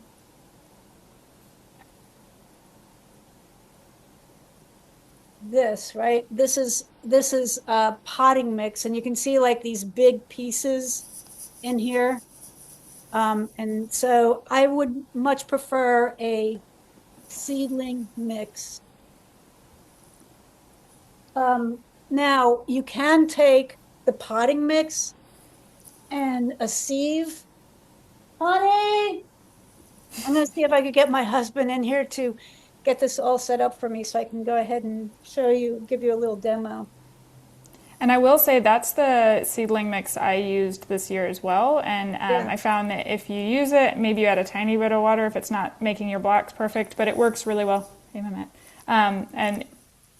Speaker 2: this, right? This is a potting mix, and you can see like these big pieces in here. And so I would much prefer a seedling mix. Now you can take the potting mix and a sieve. Honey, I'm gonna see if I could get my husband in here to get this all set up for me so I can go ahead and show you, give you a little demo.
Speaker 1: And I will say that's the seedling mix I used this year as well. And
Speaker 2: Yeah.
Speaker 1: I found that if you use it, maybe you add a tiny bit of water if it's not making your blocks perfect, but it works really well. Hey, Mehmet. And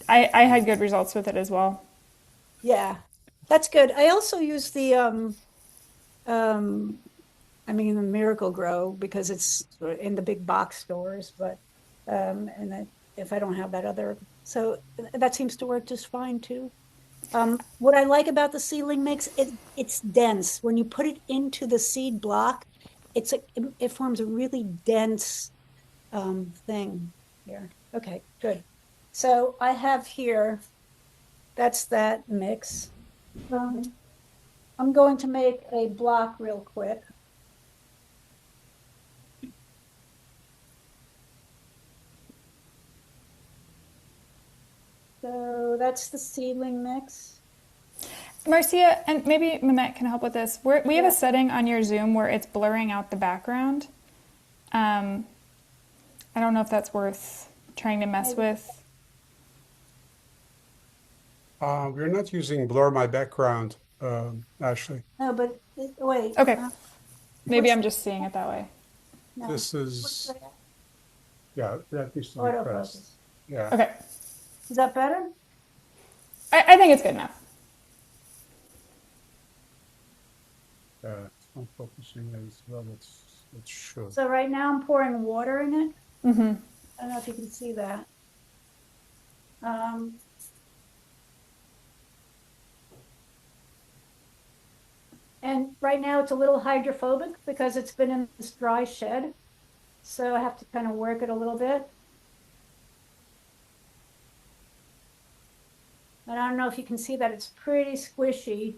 Speaker 1: I had good results with it as well.
Speaker 2: Yeah, that's good. I also use the I mean the Miracle Grow because it's in the big box stores, but and then if I don't have that other, so that seems to work just fine too. What I like about the seedling mix, it's dense. When you put it into the seed block, it forms a really dense thing here. Okay, good. So I have here, that's that mix. I'm going to make a block real quick. So that's the seedling mix.
Speaker 1: Marcia, and maybe Mehmet can help with this. We have
Speaker 2: Yeah.
Speaker 1: a setting on your Zoom where it's blurring out the background. I don't know if that's worth trying to mess with.
Speaker 4: We're not using blur my background, Ashley.
Speaker 2: No, but wait.
Speaker 1: Okay. Maybe
Speaker 2: what's-
Speaker 1: I'm just seeing it that way.
Speaker 2: No.
Speaker 4: This
Speaker 2: What's
Speaker 4: is,
Speaker 2: that?
Speaker 4: yeah, that needs to be pressed.
Speaker 2: Autofocus.
Speaker 4: Yeah.
Speaker 1: Okay.
Speaker 2: Is that better?
Speaker 1: I think it's good enough.
Speaker 4: It's not focusing as well as it should.
Speaker 2: So right now I'm pouring water in it.
Speaker 1: Mm-hmm.
Speaker 2: I don't know if you can see that. And right now it's a little hydrophobic because it's been in this dry shed. So I have to kind of work it a little bit. And I don't know if you can see that it's pretty squishy.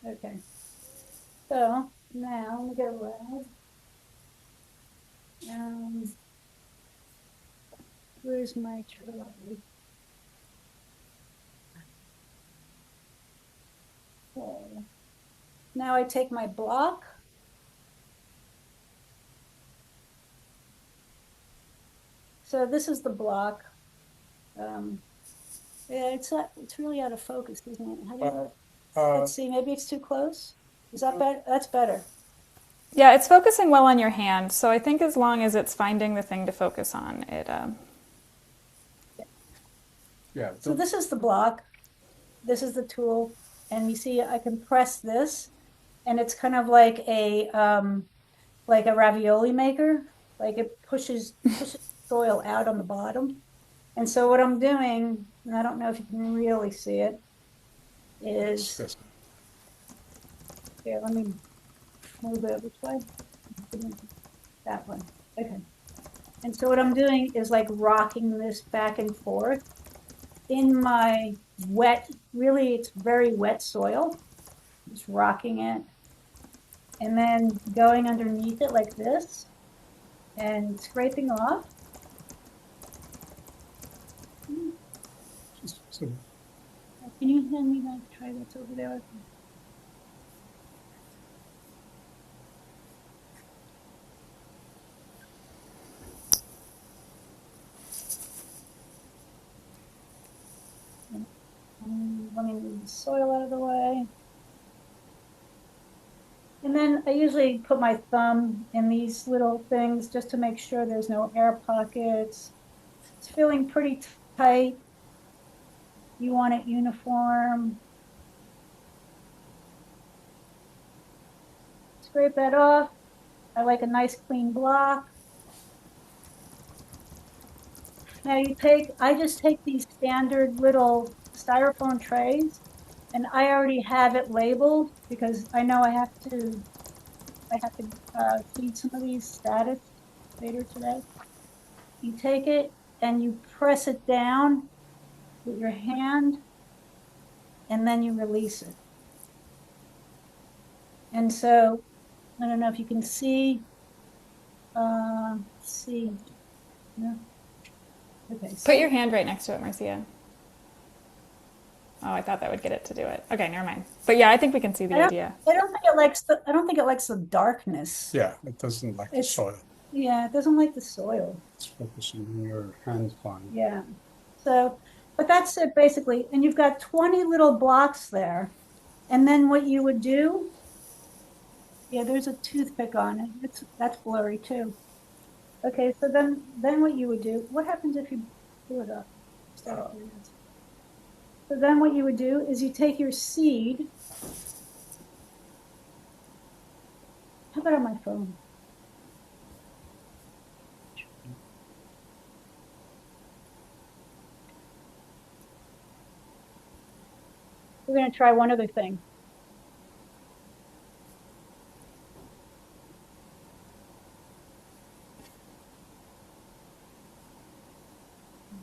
Speaker 2: Okay. So now let me get a rag. Where's my tray? Okay. Now I take my block. So this is the block. Yeah, it's really out of focus, isn't it? How do you, let's see, maybe it's too close. Is that better? That's better.
Speaker 1: Yeah, it's focusing well on your hand, so I think as long as it's finding the thing to focus on, it.
Speaker 4: Yeah.
Speaker 2: So this is the block. This is the tool, and you see I can press this, and it's kind of like a ravioli maker. Like it pushes soil out on the bottom. And so what I'm doing, and I don't know if you can really see it, is here, let me move it which way? That one. Okay. And so what I'm doing is like rocking this back and forth in my wet, really it's very wet soil. Just rocking it. And then going underneath it like this and scraping off.
Speaker 4: So,
Speaker 2: Can you hand me that tray that's over there? the soil out of the way. And then I usually put my thumb in these little things just to make sure there's no air pockets. It's feeling pretty tight. You want it uniform. Scrape that off. I like a nice clean block. Now I just take these standard little styrofoam trays, and I already have it labeled because I know I have to feed some of these status later today. You take it and you press it down with your hand, and then you release it. And so, I don't know if you can see, see. No? Okay.
Speaker 1: Put your hand right next to it, Marcia. Oh, I thought that would get it to do it. Okay, never mind. But yeah, I think we can see the idea.
Speaker 2: I don't think it likes the darkness.
Speaker 4: Yeah, it doesn't like the soil.
Speaker 2: Yeah, it doesn't like the soil.
Speaker 4: It's focusing on your hand line.
Speaker 2: Yeah. So, but that's it basically. And you've got 20 little blocks there. And then what you would do, yeah, there's a toothpick on it. That's blurry too. Okay, so then what you would do, what happens if you pull it up? So then what you would do is you take your seed. How about on my phone? We're going to try one other thing.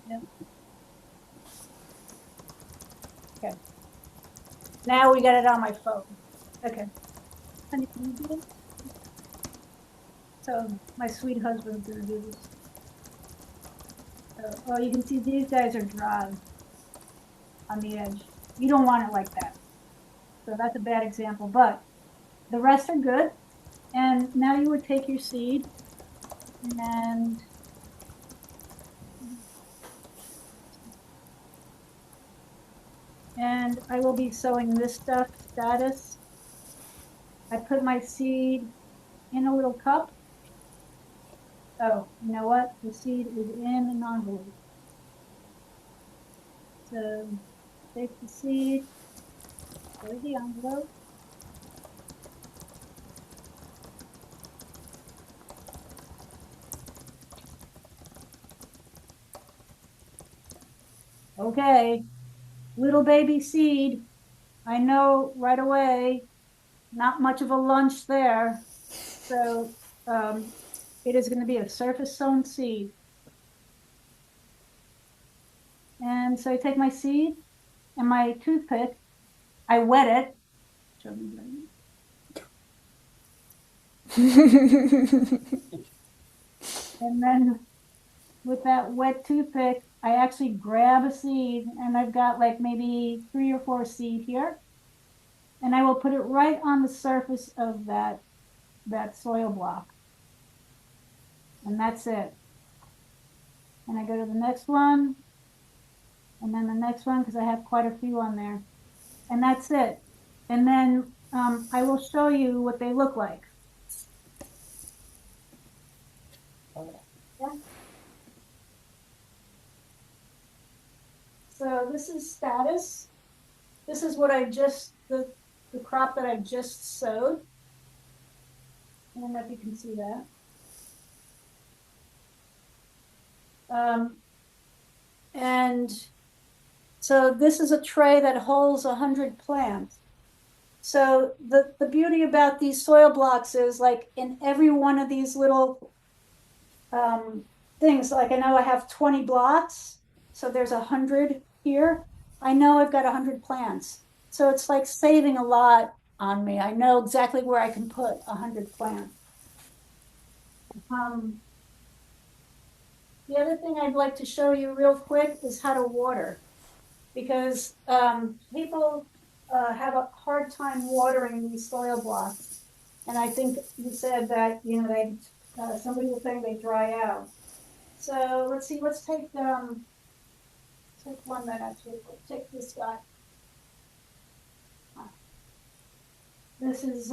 Speaker 2: Yep. Okay. Now we got it on my phone. Okay. Honey, can you do it? So my sweet husband's going to do this. So, oh, you can see these guys are dry on the edge. You don't want it like that. So that's a bad example, but the rest are good. And now you would take your seed and I will be sowing this stuff, status. I put my seed in a little cup. Oh, you know what? The seed is in an envelope. So take the seed, go to the envelope. Okay, little baby seed. I know right away, not much of a lunch there. So it is going to be a surface sown seed. And so I take my seed and my toothpick, I wet it. Show me and then with that wet toothpick, I actually grab a seed, and I've got like maybe 3 or 4 seed here. And I will put it right on the surface of that soil block. And that's it. And I go to the next one, and then the next one, because I have quite a few on there. And that's it. And then I will show you what they look like. Yeah. So this is status. This is what the crop that I just sowed. I don't know if you can see that. And so this is a tray that holds 100 plants. So the beauty about these soil blocks is like in every one of these little things, like I know I have 20 blocks, so there's 100 here. I know I've got 100 plants. So it's like saving a lot on me. I know exactly where I can put 100 plants. The other thing I'd like to show you real quick is how to water, because people have a hard time watering these soil blocks. And I think you said that, you know, somebody was saying they dry out. So let's see, take one that actually, take this guy. This is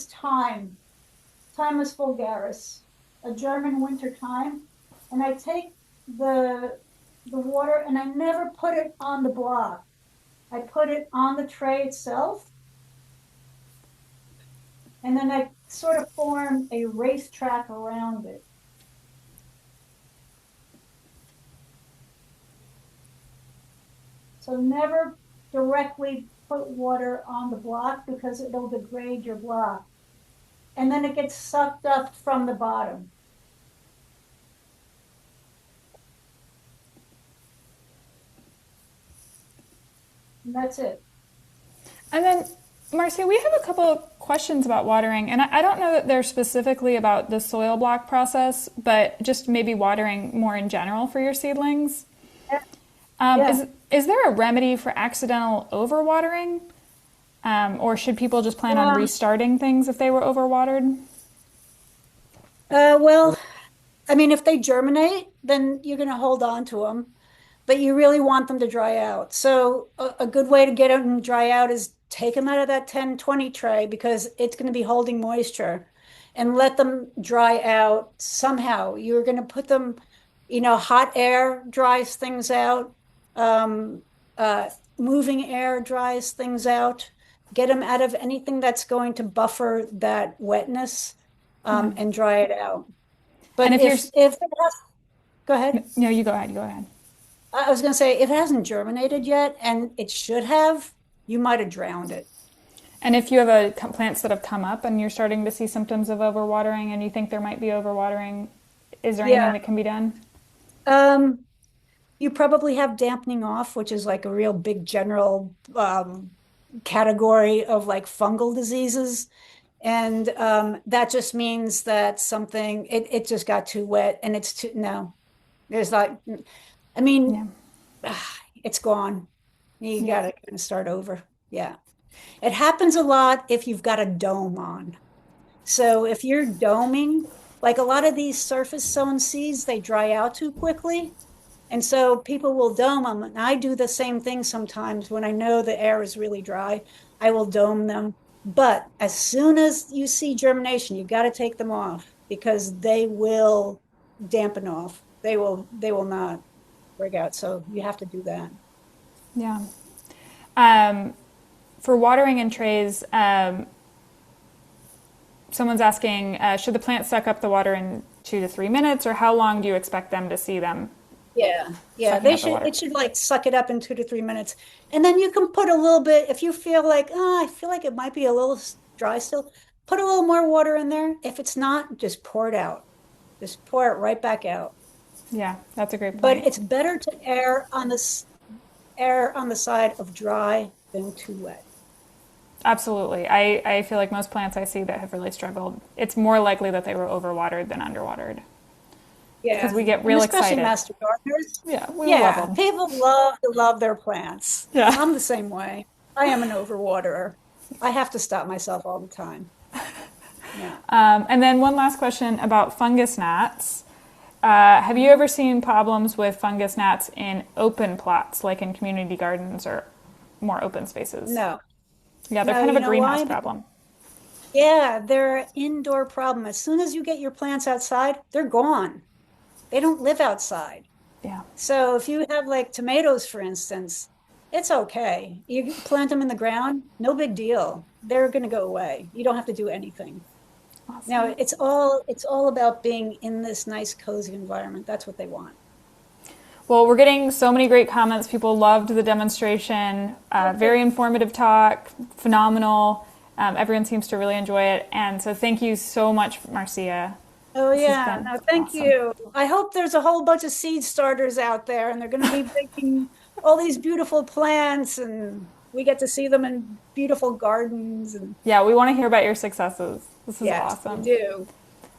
Speaker 2: thyme. Thymus vulgaris, a German winter thyme. And I take the water and I never put it on the block. I put it on the tray itself. And then I sort of form a racetrack around it. So never directly put water on the block because it'll degrade your block. And then it gets sucked up from the bottom. And that's it.
Speaker 1: And then, Marcia, we have a couple of questions about watering, and I don't know that they're specifically about the soil block process, but just maybe watering more in general for your seedlings.
Speaker 2: Yeah.
Speaker 1: Is there a remedy for accidental overwatering? Or should people just plan on restarting things if they were overwatered?
Speaker 2: Well, I mean, if they germinate, then you're going to hold on to them, but you really want them to dry out. So a good way to get them to dry out is take them out of that 10-20 tray because it's going to be holding moisture and let them dry out somehow. You're going to put them, hot air dries things out. Moving air dries things out. Get them out of anything that's going to buffer that wetness and dry it out. But
Speaker 1: And
Speaker 2: if it has, go ahead.
Speaker 1: No, you go ahead. You go ahead.
Speaker 2: I was going to say, if it hasn't germinated yet, and it should have, you might have drowned it.
Speaker 1: And if you have plants that have come up and you're starting to see symptoms of overwatering and you think there might be overwatering, is there anything that can be done?
Speaker 2: You probably have dampening off, which is like a real big general category of like fungal diseases. And that just means that it just got too wet and there's like, I mean, it's gone. You got to kind of start over. Yeah. It happens a lot if you've got a dome on. So if you're doming, like a lot of these surface sown seeds, they dry out too quickly. And so people will dome them. And I do the same thing sometimes when I know the air is really dry. I will dome them. But as soon as you see germination, you got to take them off because they will dampen off. They will not break out. So you have to do that.
Speaker 1: Yeah. For watering in trays, someone's asking, should the plants suck up the water in 2 to 3 minutes, or how long do you expect them to see them?
Speaker 2: Yeah. It should like suck it up in 2 to 3 minutes. And then you can put a little bit, if you feel like, I feel like it might be a little dry still, put a little more water in there. If it's not, just pour it out. Just pour it right back out.
Speaker 1: Yeah, that's a great point.
Speaker 2: But it's better to err on the side of dry than too wet.
Speaker 1: Absolutely. I feel like most plants I see that have really struggled, it's more likely that they were overwatered than underwatered.
Speaker 2: Yeah,
Speaker 1: because we get real
Speaker 2: especially
Speaker 1: excited.
Speaker 2: master gardeners.
Speaker 1: Yeah, we love them.
Speaker 2: People love to love their plants.
Speaker 1: Yeah.
Speaker 2: I'm the same way. I am an overwaterer. I have to stop myself all the time. Yeah.
Speaker 1: And then one last question about fungus gnats. Have you ever seen problems with fungus gnats in open plots, like in community gardens or more open spaces?
Speaker 2: No.
Speaker 1: Yeah, they're kind of a greenhouse problem.
Speaker 2: Yeah, they're an indoor problem. As soon as you get your plants outside, they're gone. They don't live outside.
Speaker 1: Yeah.
Speaker 2: So if you have like tomatoes, for instance, it's okay. You plant them in the ground, no big deal. They're going to go away. You don't have to do anything.
Speaker 1: Awesome.
Speaker 2: Now, it's all about being in this nice, cozy environment. That's what they want.
Speaker 1: Well, we're getting so many great comments. People loved the demonstration. Very informative talk, phenomenal. Everyone seems to really enjoy it. And so thank you so much, Marcia.
Speaker 2: Oh, yeah. No, thank you. I hope there's a whole bunch of seed starters out there, and they're going to be making all these beautiful plants, and we get to see them in beautiful gardens. And
Speaker 1: yeah, we want to hear about your successes. This is awesome.
Speaker 2: We do.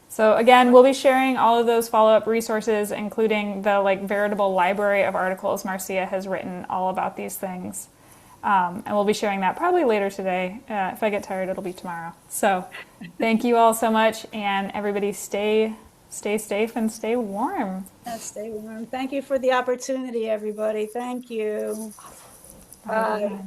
Speaker 1: So again, we'll be sharing all of those follow-up resources, including the veritable library of articles Marcia has written all about these things. And we'll be sharing that probably later today. If I get tired, it'll be tomorrow. So thank you all so much, and everybody stay safe and stay warm.
Speaker 2: Yeah, stay warm. Thank you for the opportunity, everybody. Thank you.
Speaker 1: Bye.